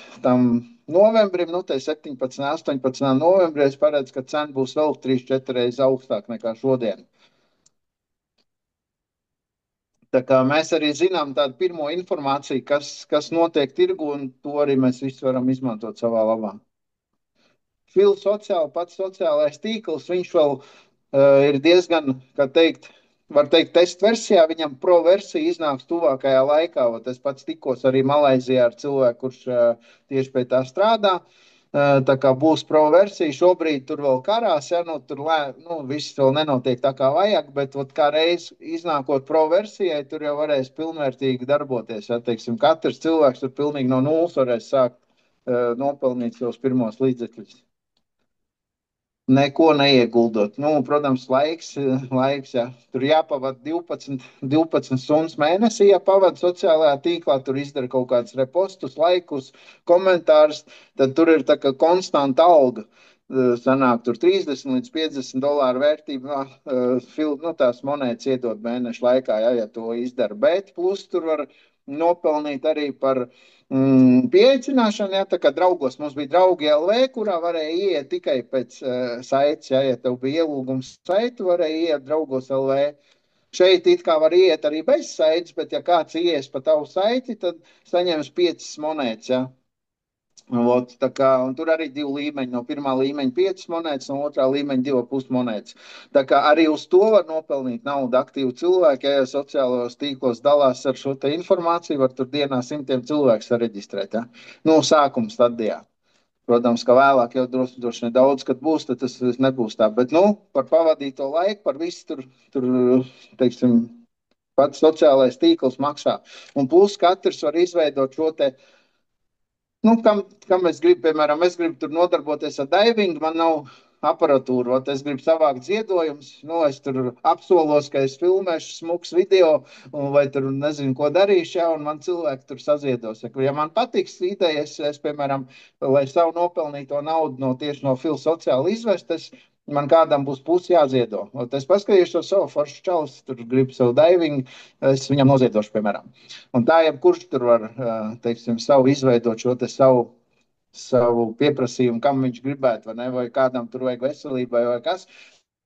novembrim, 17. un 18. novembrī, es paredzu, ka cena būs vēl 3-4 reizes augstāka nekā šodien. Tā kā mēs arī zinām tādu pirmo informāciju, kas notiek tirgu, un to arī mēs visi varam izmantot savā labā. Filsociāli, pats sociālais tīkls, viņš vēl ir diezgan, kā teikt, var teikt, testa versijā. Viņam pro versija iznāks tuvākajā laikā. Es pats tikos arī Malaizijā ar cilvēku, kurš tieši pie tā strādā. Tā kā būs pro versija, šobrīd tur vēl karās, ja, tur viss vēl nenotiek tā kā vajag, bet kā reiz iznākot pro versijai, tur jau varēs pilnvērtīgi darboties. Ja, teiksim, katrs cilvēks tur pilnīgi no nulles varēs sākt nopelnīt savus pirmos līdzekļus. Neko neieguldot. Protams, laiks, ja. Tur jāpavada 12 stundas mēnesī, ja pavada sociālajā tīklā, tur izdara kaut kādus repostus, laikus, komentārus, tad tur ir tā kā konstanta alga. Sanāk tur $30 līdz $50 vērtība, tās monētas iedot mēnešu laikā, ja to izdara. Bet plus tur var nopelnīt arī par pieaicināšanu, ja, tā kā draugos mums bija draugi LV, kurā varēja iet tikai pēc saites, ja tev bija ielūgums saitu, varēja iet draugos LV. Šeit it kā var iet arī bez saites, bet ja kāds ies pa tavu saiti, tad saņems 5 monētas, ja. Tur arī 2 līmeņi. No pirmā līmeņa 5 monētas, no otrā līmeņa 2,5 monētas. Tā kā arī uz to var nopelnīt naudu aktīvi cilvēki, ja sociālajos tīklos dalās ar šo te informāciju, var tur dienā 100 cilvēku sareģistrēt. Ja? Sākuma stadijā. Protams, ka vēlāk jau droši nedaudz, kad būs, tad tas nebūs tā. Bet, par pavadīto laiku, par visu tur teiksim, pats sociālais tīkls maksā. Un plus katrs var izveidot šo te. Nu, kam es gribu, piemēram, es gribu tur nodarboties ar divingu, man nav aparatūra, ot, es gribu savākt ziedojumus, nu, es tur apsolos, ka es filmēšu smuks video, vai tur nezinu, ko darīšu, ja, un man cilvēki tur saziedos. Ja man patiks ideja, piemēram, lai savu nopelnīto naudu tieši no fila sociāli izvest, man kādam būs pusi jāziedo. Ot, es paskatīšu to savu foršu čalis, tur gribu savu divingu, es viņam noziedošu, piemēram. Un tā jebkurš tur var, teiksim, izveidot šo savu pieprasījumu, kam viņš gribētu, vai ne, vai kādam tur vajag veselībai vai kas.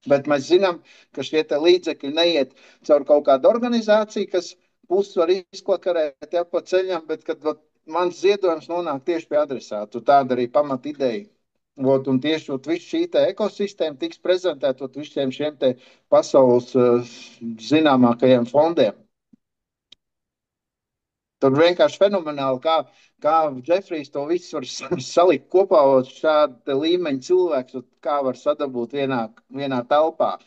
Bet mēs zinām, ka šie līdzekļi neiet caur kaut kādu organizāciju, kas pusi var izklakarēt pa ceļam, bet kad mans ziedojums nonāk tieši pie adresāta. Tāda arī pamat ideja. Un tieši viss šī ekosistēma tiks prezentēta visiem šiem pasaules zināmākajiem fondiem. Tur vienkārši fenomenāli, kā Džefrijs to visu var salikt kopā, šāda līmeņa cilvēks, kā var sadabūt vienā telpā.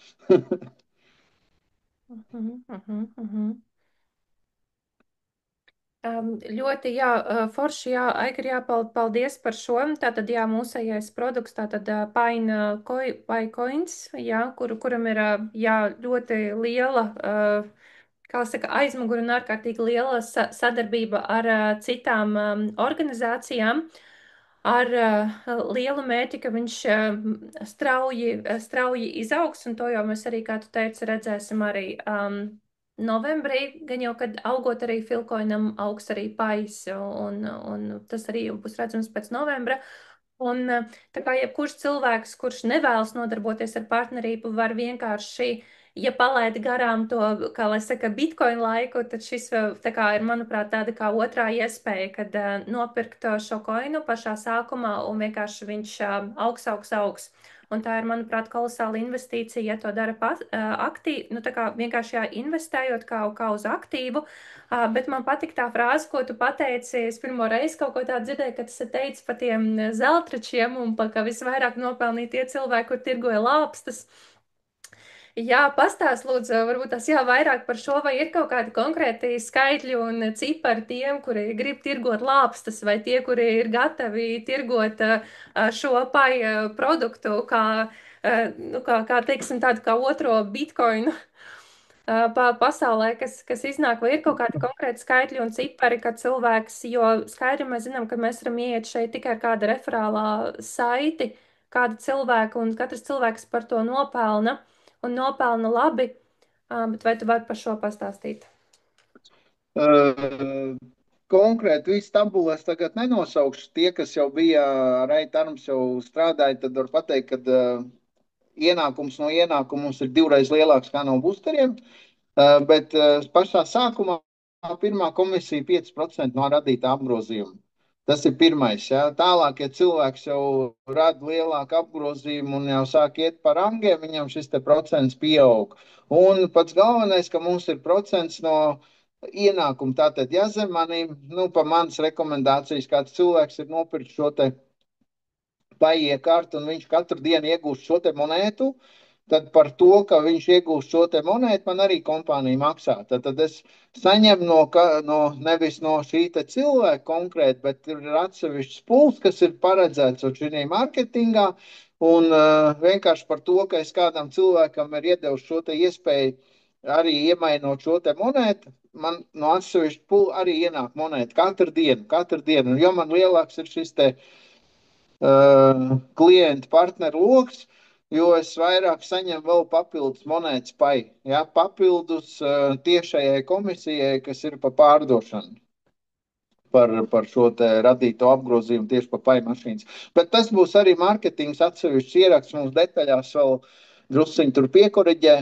Ļoti, jā, forši, jā, Aigar, jā, paldies par šo. Tātad, jā, mūsējais produkts, tātad Paicoins, jā, kuram ir, jā, ļoti liela, kā saka, aizmugura un ārkārtīgi liela sadarbība ar citām organizācijām. Ar lielu mērķi, ka viņš strauji izaugs, un to jau mēs arī, kā tu teici, redzēsim arī novembrī, gan jau, kad augot arī Filcoinam, augs arī pais, un tas arī būs redzams pēc novembra. Un tā kā jebkurš cilvēks, kurš nevēlas nodarboties ar partnerību, var vienkārši, ja palaid garām to, kā lai saka, Bitcoin laiku, tad šis tā kā ir, manuprāt, tāda kā otrā iespēja, kad nopirkt šo koinu pašā sākumā un vienkārši viņš augs. Un tā ir, manuprāt, kolosāla investīcija, ja to dara aktīvi, nu tā kā vienkārši investējot kā uz aktīvu. Bet man patīk tā frāze, ko tu pateici. Es pirmo reizi kaut ko tādu dzirdēju, kad tu teici par tiem zeltračiem un par ka visvairāk nopelnīja tie cilvēki, kur tirgoja lāpstas. Jā, pastāst lūdzu, varbūt tas jā vairāk par šo, vai ir kaut kādi konkrēti skaitļi un cipari tiem, kuri grib tirgot lāpstas, vai tie, kuri ir gatavi tirgot šo produktu kā, nu, kā teiksim, tādu kā otro bitcoinu pasaulē, kas iznāk, vai ir kaut kādi konkrēti skaitļi un cipari, ka cilvēks, jo skaidri mēs zinām, ka mēs varam iet šeit tikai ar kādu referālā saiti, kāda cilvēka, un katrs cilvēks par to nopelna, un nopelna labi, bet vai tu vari par šo pastāstīt? Konkrēti visu tabulu es tagad nenosaukšu. Tie, kas jau bija ar Aitarms jau strādāja, tad var pateikt, ka ienākums no ienākuma mums ir 2 reizes lielāks kā no boosteriem. Bet pašā sākumā pirmā komisija 5% no radītā apgrozījuma. Tas ir pirmais. Ja. Tālāk, ja cilvēks jau rada lielāku apgrozījumu un jau sāk iet pa rangiem, viņam šis procents pieaug. Un pats galvenais, ka mums ir procents no ienākuma. Tātad, ja zem manīm, nu, pa manas rekomendācijas, kāds cilvēks ir nopirkt šo te paiekārtu un viņš katru dienu iegūst šo te monētu, tad par to, ka viņš iegūst šo te monētu, man arī kompānija maksā. Tad es saņemu nevis no šī cilvēka konkrēti, bet ir atsevišķs pūls, kas ir paredzēts šī mārketingā. Un vienkārši par to, ka es kādam cilvēkam ir iedevis šo iespēju arī iemainot šo monētu, man no atsevišķa pūla arī ienāk monēta katru dienu. Un jo man lielāks ir šis klientu partneru loks, jo es vairāk saņemu vēl papildus monētas pai, ja, papildus tiešajai komisijai, kas ir pa pārdošanu par šo radīto apgrozījumu tieši pa pai mašīnas. Bet tas būs arī mārketings atsevišķs ieraksts, mums detaļās vēl drusciņi tur piekoriģē,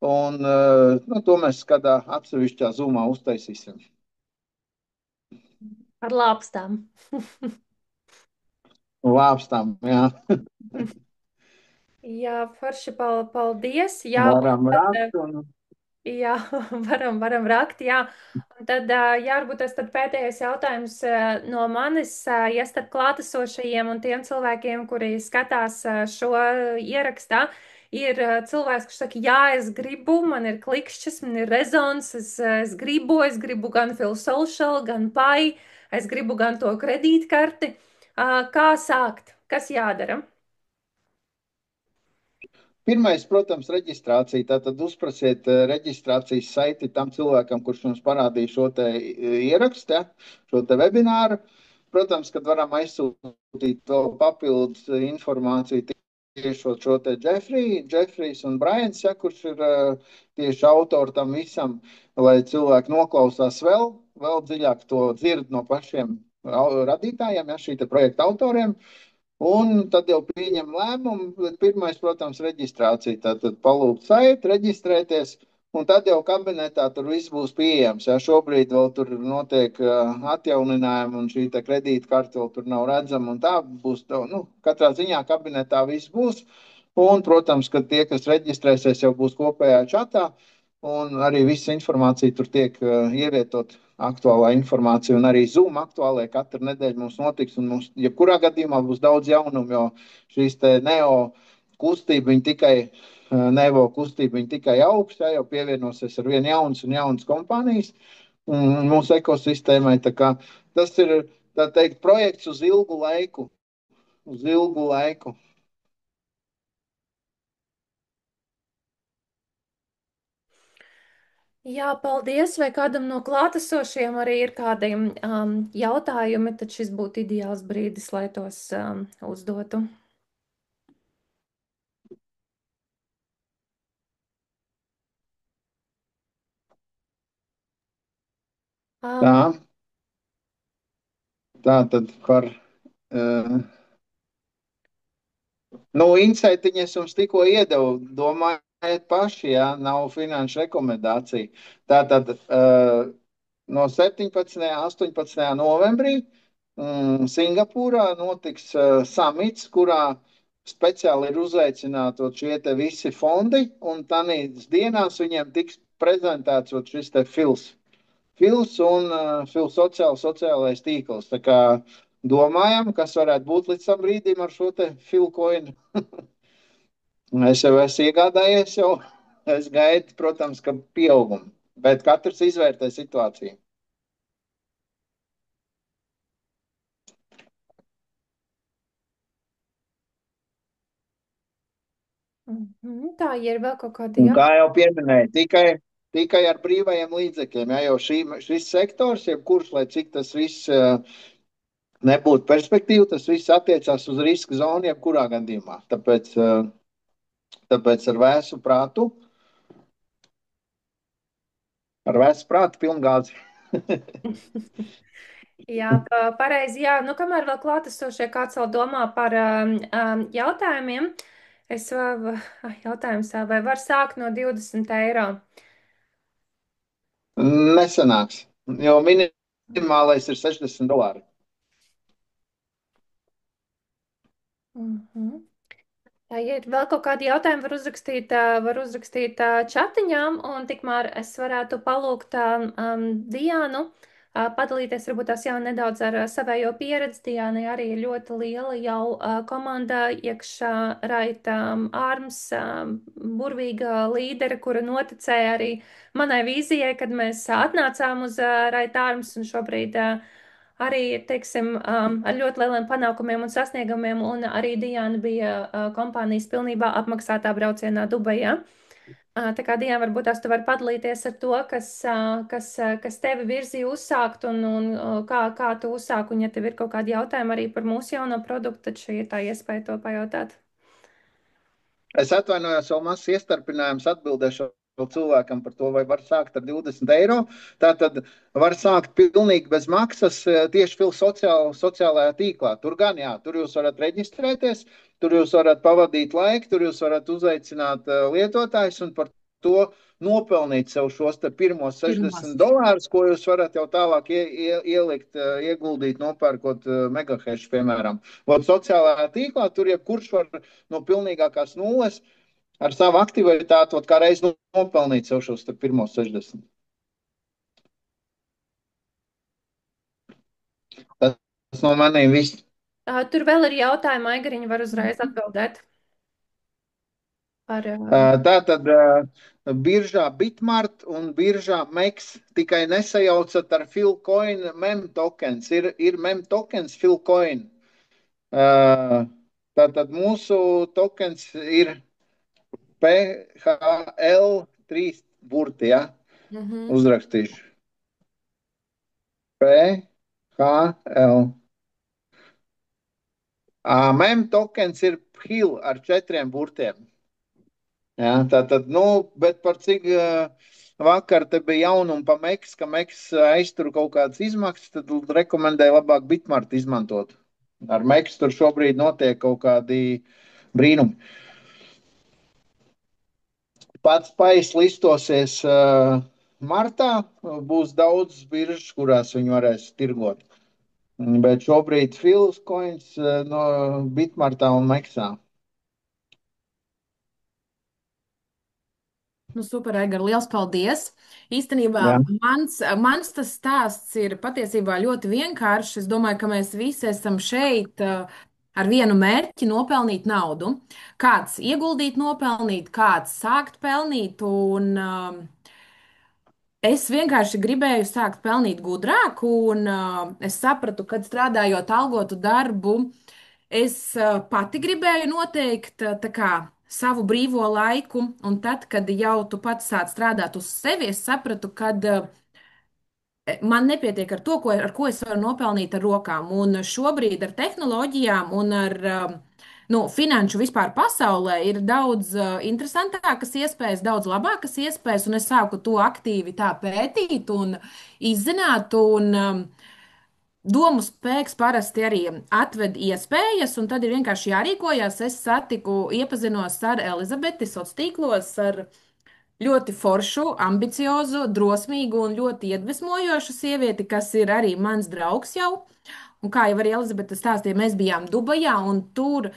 un nu, to mēs kādā atsevišķā zūmā uztaisīsim. Ar lāpstām. Lāpstām, jā. Jā, forši paldies. Jā, Varam rakt un... Jā, varam rakt, jā. Un tad, jā, varbūt tas tad pēdējais jautājums no manis, ja starp klātesošajiem un tiem cilvēkiem, kuri skatās šo ierakstā, ir cilvēks, kurš saka, jā, es gribu, man ir klikšķis, man ir rezons, es gribu gan Phil Social, gan Pai, es gribu gan to kredītkarti. Kā sākt? Kas jādara? Pirmais, protams, reģistrācija. Tātad uzprasiet reģistrācijas saiti tam cilvēkam, kurš mums parādīja šo te ierakstu, ja, šo te webināru. Protams, kad varam aizsūtīt vēl papildus informāciju tieši šo te Džefrijs un Brains, ja, kurš ir tieši autori tam visam, lai cilvēki noklausās vēl dziļāk to dzird no pašiem radītājiem, ja, šī te projekta autoriem. Un tad jau pieņem lēmumu. Bet pirmais, protams, reģistrācija. Tad palūgt saiti, reģistrēties, un tad jau kabinetā tur viss būs pieejams. Ja šobrīd vēl tur notiek atjauninājumi, un šī kredītkarte vēl tur nav redzama, un tā būs, nu, katrā ziņā kabinetā viss būs. Un, protams, ka tie, kas reģistrēsies, jau būs kopējā čatā, un arī visa informācija tur tiek ievietot aktuālā informācija, un arī Zoom aktuālajā katru nedēļu mums notiks. Mums, jebkurā gadījumā, būs daudz jaunumu, jo šīs neo kustība, viņa tikai, nevo kustība, viņa tikai augs, ja, jau pievienosies ar vien jaunas un jaunas kompānijas mūsu ekosistēmai. Tā kā tas ir, tā teikt, projekts uz ilgu laiku. Uz ilgu laiku. Jā, paldies. Vai kādam no klātesošiem arī ir kādi jautājumi, tad šis būtu ideāls brīdis, lai tos uzdotu. Tā, Um, tā tad par. Uh, Nu, insightiņu es jums tikko iedevu. Domājiet paši, ja nav finanšu rekomendācija. Tātad no 17. un 18. novembrī Singapūrā notiks samits, kurā speciāli ir uzaicināti šie visi fondi, un tādās dienās viņiem tiks prezentēts šis te fils. Fils un Fils sociālais tīkls. Tā kā domājam, kas varētu būt līdz tam brīdim ar šo te filkoinu. Es jau esmu iegādājies, jau es gaidu, protams, ka pieaugumu, bet katrs izvērtē situāciju. Tā, ja ir vēl kaut kādi Un kā jautājumi. jau pieminēju, tikai ar brīvajiem līdzekļiem. Ja, jo šis sektors, jebkurš, lai cik tas viss nebūtu perspektīva, tas viss attiecās uz riska zonu jebkurā gadījumā. Tāpēc ar vēsu prātu pilngāzi. Jā, pareizi. Jā, nu, kamēr vēl klātesošie kāds vēl domā par jautājumiem, es vēl, jautājums, vai var sākt no 20 eiro? Nesanāks, jo minimālais ir $60. Mhm. Ja ir vēl kaut kādi jautājumi, var uzrakstīt čatiņām, un tikmēr es varētu palūgt Diānu padalīties varbūt tās jau nedaudz ar savējo pieredzi. Diānai arī ir ļoti liela jau komanda iekšā Raita Arms, burvīga līdera, kura noticēja arī manai vīzijai, kad mēs atnācām uz Raita Arms, un šobrīd arī, teiksim, ar ļoti lieliem panākumiem un sasniegumiem, un arī Diana bija kompānijas pilnībā apmaksātā braucienā Dubajā. Tā kā Diana, varbūt tās tu vari padalīties ar to, kas tevi virzīja uzsākt, un kā tu uzsāk, un ja tev ir kaut kādi jautājumi arī par mūsu jauno produktu, tad šī ir tā iespēja to pajautāt. Es atvainojos, vēl mazs iestarpinājums atbildēšu cilvēkam par to, vai var sākt ar €20. Tā tad var sākt pilnīgi bez maksas tieši sociālajā tīklā. Tur gan, jā, tur jūs varat reģistrēties, tur jūs varat pavadīt laiku, tur jūs varat uzaicināt lietotājus un par to nopelnīt sev šos pirmos $60, ko jūs varat jau tālāk ielikt, ieguldīt, nopērkot megahešu, piemēram. Vot sociālajā tīklā tur jebkurš var no pilnīgākās nulles ar savu aktivitāti kā reiz nopelnīt sev šos pirmos 60. Tas no maniem viss. Tur vēl ir jautājumi, Aigariņa var uzreiz atbildēt. Par, Tātad biržā Bitmart un biržā MEX tikai nesajaucat ar Philcoin mem tokens. Ir mem tokens Philcoin. Tātad mūsu tokens ir PHL3 burti, ja? Mhm. Uzrakstīšu. PHL. Mem tokens ir PHIL ar 4 burtiem. Jā, tā tad, nu, bet par cik vakar te bija jaunumi pa Meks, ka Meks aiztur kaut kādas izmaksas, tad rekomendēju labāk Bitmart izmantot. Ar Meks tur šobrīd notiek kaut kādi brīnumi. Pats pais listosies martā, būs daudz biržas, kurās viņi varēs tirgot. Bet šobrīd Fils coins no Bitmartā un Meksā. Nu, super, Aigar, liels paldies! Īstenībā Jā. mans tas stāsts ir patiesībā ļoti vienkāršs. Es domāju, ka mēs visi esam šeit ar vienu mērķi - nopelnīt naudu. Kāds ieguldīt, nopelnīt, kāds sākt pelnīt. Un, es vienkārši gribēju sākt pelnīt gudrāk, un es sapratu, kad strādājot algotu darbu, es pati gribēju noteikt tā kā savu brīvo laiku, un tad, kad jau tu pats sāc strādāt uz sevi, es sapratu, ka man nepietiek ar to, ar ko es varu nopelnīt ar rokām. Un šobrīd ar tehnoloģijām un ar nu, finanšu vispār pasaulē ir daudz interesantākas iespējas, daudz labākas iespējas, un es sāku to aktīvi tā pētīt un izzināt. Un, domu spēks parasti arī atved iespējas, un tad ir vienkārši jārīkojas. Es satiku, iepazinos ar Elizabeti sociālos tīklos, ar ļoti foršu, ambiciozu, drosmīgu un ļoti iedvesmojošu sievieti, kas ir arī mans draugs jau. Un kā jau arī Elizabete stāstīja, mēs bijām Dubajā, un tur,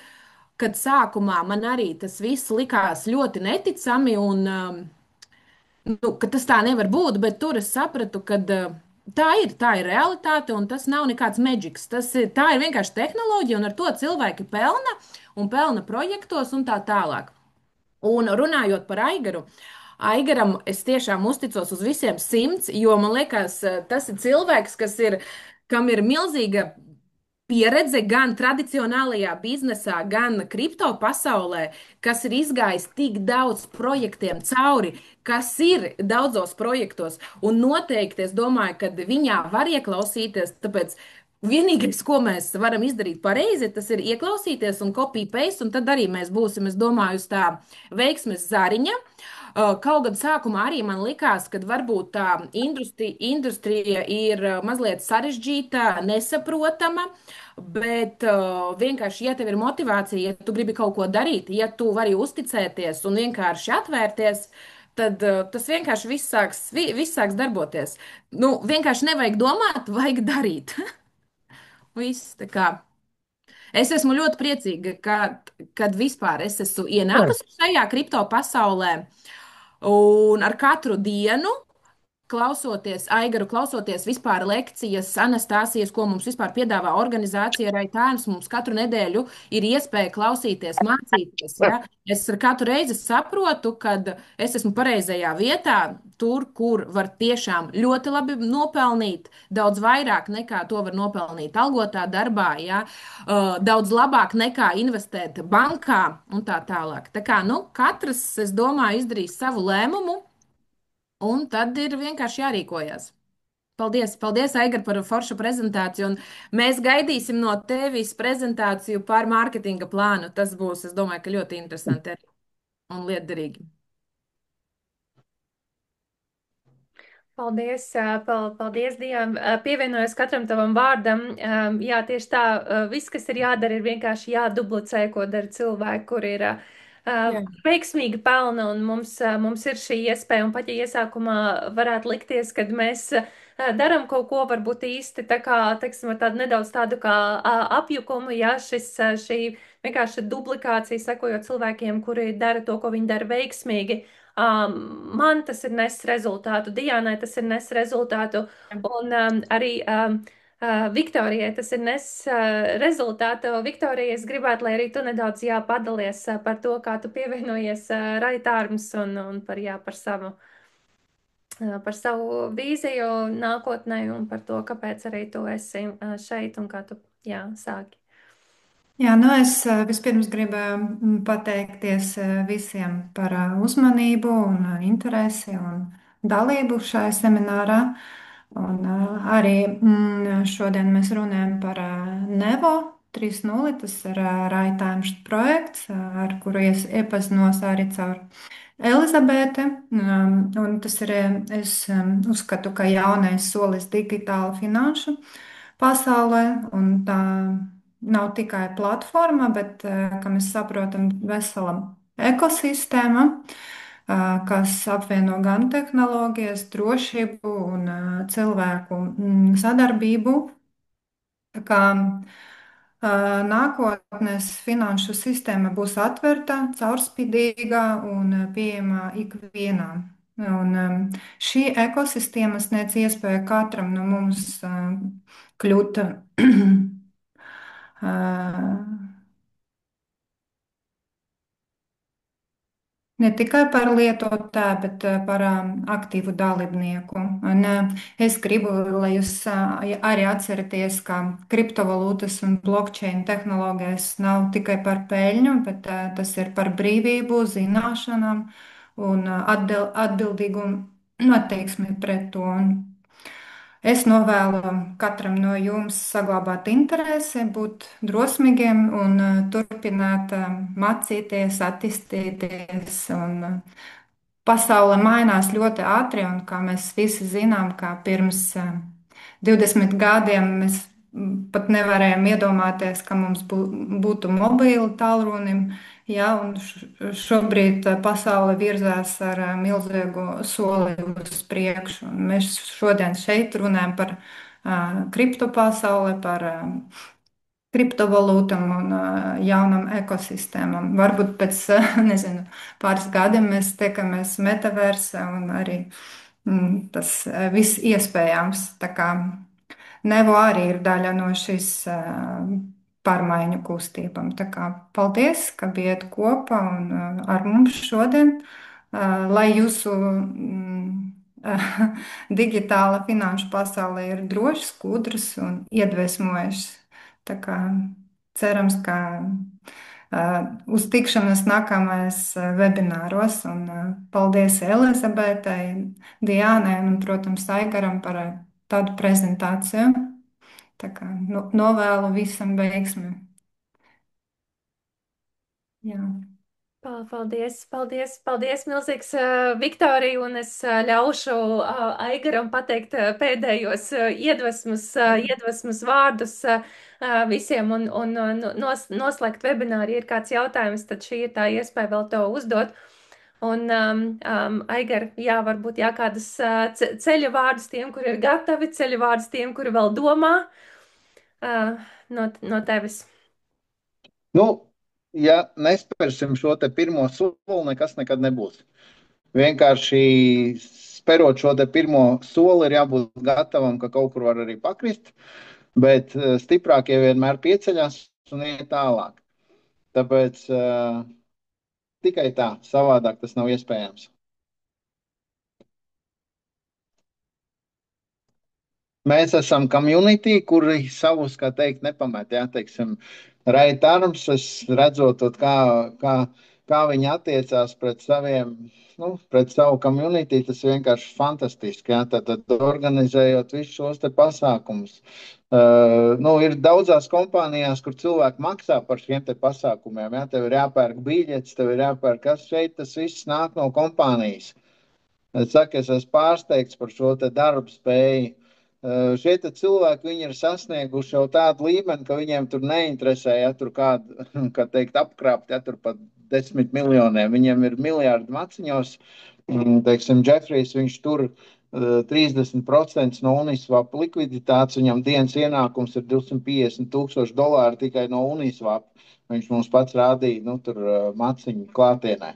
kad sākumā man arī tas viss likās ļoti neticami, un nu, ka tas tā nevar būt, bet tur es sapratu, ka tā ir realitāte, un tas nav nekāds meģiks. Tā ir vienkārši tehnoloģija, un ar to cilvēki pelna un pelna projektos un tā tālāk. Un runājot par Aigaru, Aigaram es tiešām uzticos uz visiem simts, jo man liekas, tas ir cilvēks, kam ir milzīga pieredze gan tradicionālajā biznesā, gan kripto pasaulē, kas ir izgājis tik daudz projektiem cauri, kas ir daudzos projektos. Un noteikti es domāju, ka viņā var ieklausīties, tāpēc vienīgais, ko mēs varam izdarīt pareizi, tas ir ieklausīties un copy-paste, un tad arī mēs būsim, es domāju, uz tā veiksmes zariņa. Kaut gan sākumā arī man likās, ka varbūt tā industrija ir mazliet sarežģīta, nesaprotama, bet vienkārši, ja tev ir motivācija, ja tu gribi kaut ko darīt, ja tu vari uzticēties un vienkārši atvērties, tad tas vienkārši viss sāks darboties. Nu, vienkārši nevajag domāt, vajag darīt. Viss tā kā. Es esmu ļoti priecīga, kad vispār es esmu ienākusi šajā kripto pasaulē. Un ar katru dienu, klausoties, Aigaru, klausoties vispār lekcijas, Anastāsijas, ko mums vispār piedāvā organizācija Raitāns, mums katru nedēļu ir iespēja klausīties, mācīties. Ja? Es ar katru reizi saprotu, ka es esmu pareizajā vietā, tur, kur var tiešām ļoti labi nopelnīt, daudz vairāk nekā to var nopelnīt algotā darbā, ja? Daudz labāk nekā investēt bankā un tā tālāk. Tā kā, nu, katrs, es domāju, izdarīs savu lēmumu. Un tad ir vienkārši jārīkojas. Paldies, paldies, Aigar, par foršu prezentāciju. Un mēs gaidīsim no tevis prezentāciju par mārketinga plānu. Tas būs, es domāju, ka ļoti interesanti un lietderīgi. Paldies, paldies Dievam. Pievienojos katram tavam vārdam. Jā, tieši tā, viss, kas ir jādara, ir vienkārši jādublicē, ko dara cilvēki, kur ir Jā. veiksmīgi pelna, un mums ir šī iespēja, un pat ja iesākumā varētu likties, kad mēs daram kaut ko varbūt īsti tā kā, teiksim, ar tādu nedaudz tādu kā apjukumu, ja šī vienkārši duplikācija sekojot cilvēkiem, kuri dara to, ko viņi dara veiksmīgi. Man tas ir nes rezultātu, Dijānai tas ir nes rezultātu, un arī Viktorijai tas ir rezultātu. Viktorija, es gribētu, lai arī tu nedaudz padalies par to, kā tu pievienojies Raitārms un par savu vīziju nākotnē un par to, kāpēc arī tu esi šeit un kā tu, sāki. Jā, nu es vispirms gribēju pateikties visiem par uzmanību un interesi un dalību šajā seminārā. Un arī šodien mēs runājam par Nevo 3.0. Tas ir Raitājums projekts, ar kuru es iepazinos arī caur Elizabete. Un tas ir, es uzskatu, ka jaunais solis digitāla finanšu pasaulē. Un tā nav tikai platforma, bet, kā mēs saprotam, vesela ekosistēma, kas apvieno gan tehnoloģijas, drošību un cilvēku sadarbību. Tā kā nākotnes finanšu sistēma būs atvērta, caurspīdīga un pieejama ikvienam. Un šī ekosistēma sniedz iespēju katram no mums kļūt ne tikai par lietotāju, bet par aktīvu dalībnieku. Un, es gribu, lai jūs arī atceraties, ka kriptovalūtas un blockchain tehnoloģijas nav tikai par peļņu, bet tas ir par brīvību, zināšanām un atbildīgu attieksmi pret to. Un es novēlu katram no jums saglabāt interesi, būt drosmīgiem un turpināt mācīties, attīstīties. Pasaule mainās ļoti ātri, un kā mēs visi zinām, kā pirms 20 gadiem mēs pat nevarējām iedomāties, ka mums būtu mobīli tālrunim. Jā, un šobrīd pasaule virzās ar milzīgu soli uz priekšu. Un mēs šodien šeit runājam par kriptopasauli, par kriptovalūtām un jaunam ekosistēmam. Varbūt pēc, nezinu, pāris gadiem mēs tiekamies metaversē un arī tas viss iespējams. Tā kā Nevo arī ir daļa no šīs pārmaiņu kustībām. Tā kā paldies, ka bijat kopā un ar mums šodien, lai jūsu digitāla finanšu pasaule ir drošs, gudrs un iedvesmojošs. Tā kā cerams, ka uz tikšanos nākamais webināros. Un paldies Elizabetei, Diānai un, protams, Aigaram par tādu prezentāciju. Tā kā novēlu visam veiksmi. Jā. Paldies, paldies, paldies, milzīgs, Viktorija, un es ļaušu Aigaram pateikt pēdējos iedvesmas vārdus visiem un noslēgt webināru. Ja ir kāds jautājums, tad šī ir tā iespēja vēl to uzdot. Un, Aigar, varbūt kādus ceļu vārdus tiem, kuri ir gatavi, ceļu vārdus tiem, kuri vēl domā no tevis. Nu, ja nespērsim šo te pirmo soli, nekas nekad nebūs. Vienkārši sperot šo te pirmo soli, ir jābūt gatavam, ka kaut kur var arī pakrist, bet stiprākie vienmēr pieceļas un iet tālāk. Tāpēc tikai tā, savādāk tas nav iespējams. Mēs esam community, kuri savus, kā teikt, nepamet. Jā, teiksim, Raitārms, es redzot, kā viņi attiecās pret saviem, pret savu community, tas vienkārši fantastiski. Jā, tad organizējot visus šos te pasākumus. Ir daudzās kompānijās, kur cilvēki maksā par šiem te pasākumiem. Jā, tev ir jāpērk biļetes, tev ir jāpērk kas šeit, tas viss nāk no kompānijas. Es saku, es esmu pārsteigts par šo te darbu spēju. Šie cilvēki, viņi ir sasnieguši jau tādu līmeni, ka viņiem tur neinteresē, ja tur kādu, kā teikt, apkrāpt, ja tur pat 10 miljoniem. Viņiem ir miljardi maciņos. Teiksim, Jeffrijs, viņš tur 30% no Uniswap likviditātes, viņam dienas ienākums ir $250,000 tikai no Uniswap. Viņš mums pats rādīja, tur maciņu klātienē.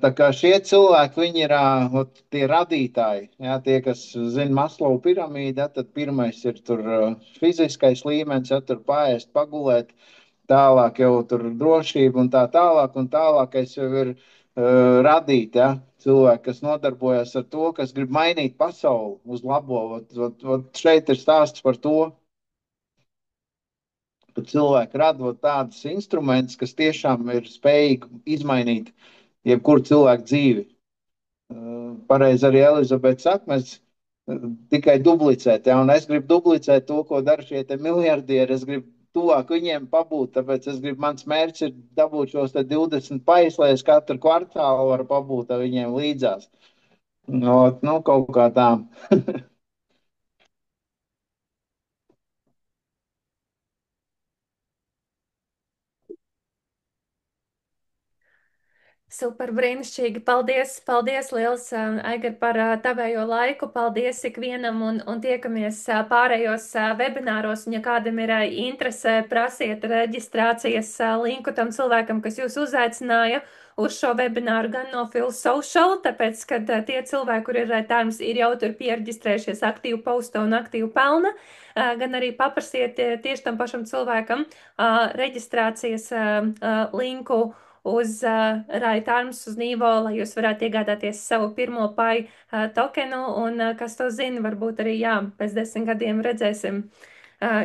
Tā kā šie cilvēki, viņi ir ot, tie radītāji, jā, tie, kas zina Maslow piramīdu, ja, tad pirmais ir tur fiziskais līmenis, ja tur paēst, pagulēt, tālāk jau tur drošība un tā tālāk, un tālākais jau ir radīt, ja, cilvēki, kas nodarbojas ar to, kas grib mainīt pasauli uz labo. Ot šeit ir stāsts par to, ka cilvēki rada tādus instrumentus, kas tiešām ir spējīgi izmainīt jebkuru cilvēku dzīvi. Pareizi arī Elizabete saka, mēs tikai duplicēt, ja, un es gribu duplicēt to, ko dara šie miljardieri. Es gribu tuvāk viņiem pabūt, tāpēc es gribu, mans mērķis ir dabūt šos 20 pais, lai es katru kvartālu varu pabūt ar viņiem līdzās. No, nu, kaut kā tā. Super, brīnišķīgi. Paldies, paldies liels, Aigar, par tavējo laiku. Paldies ikvienam un tiekamies pārējos webināros. Un, ja kādam ir interese, prasiet reģistrācijas linku tam cilvēkam, kas jūs uzaicināja uz šo webināru, gan no Phil Social, tāpēc, ka tie cilvēki, kur ir Times, ir jau tur pieregistrējušies aktīvi posta un aktīvi pelna, gan arī paprasiet tieši tam pašam cilvēkam reģistrācijas linku uz Raitarms, uz Nīvo, lai jūs varētu iegādāties savu pirmo pai tokenu, un kas to zina, varbūt arī, jā, pēc 10 gadiem redzēsim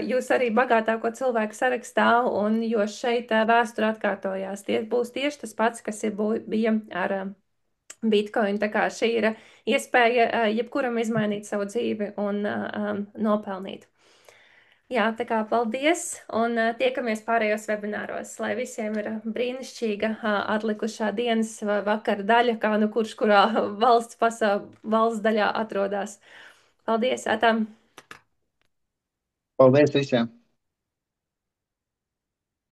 jūs arī bagātāko cilvēku sarakstā, un jo šeit vēsture atkārtojās. Tie būs tieši tas pats, kas bija ar Bitcoin, tā kā šī ir iespēja jebkuram izmainīt savu dzīvi un nopelnīt. Jā, tā kā paldies, un tiekamies pārējos webināros, lai visiem ir brīnišķīga atlikušā dienas vai vakara daļa, kā nu kurš kurā valsts daļā atrodas. Paldies, Atam! Paldies visiem!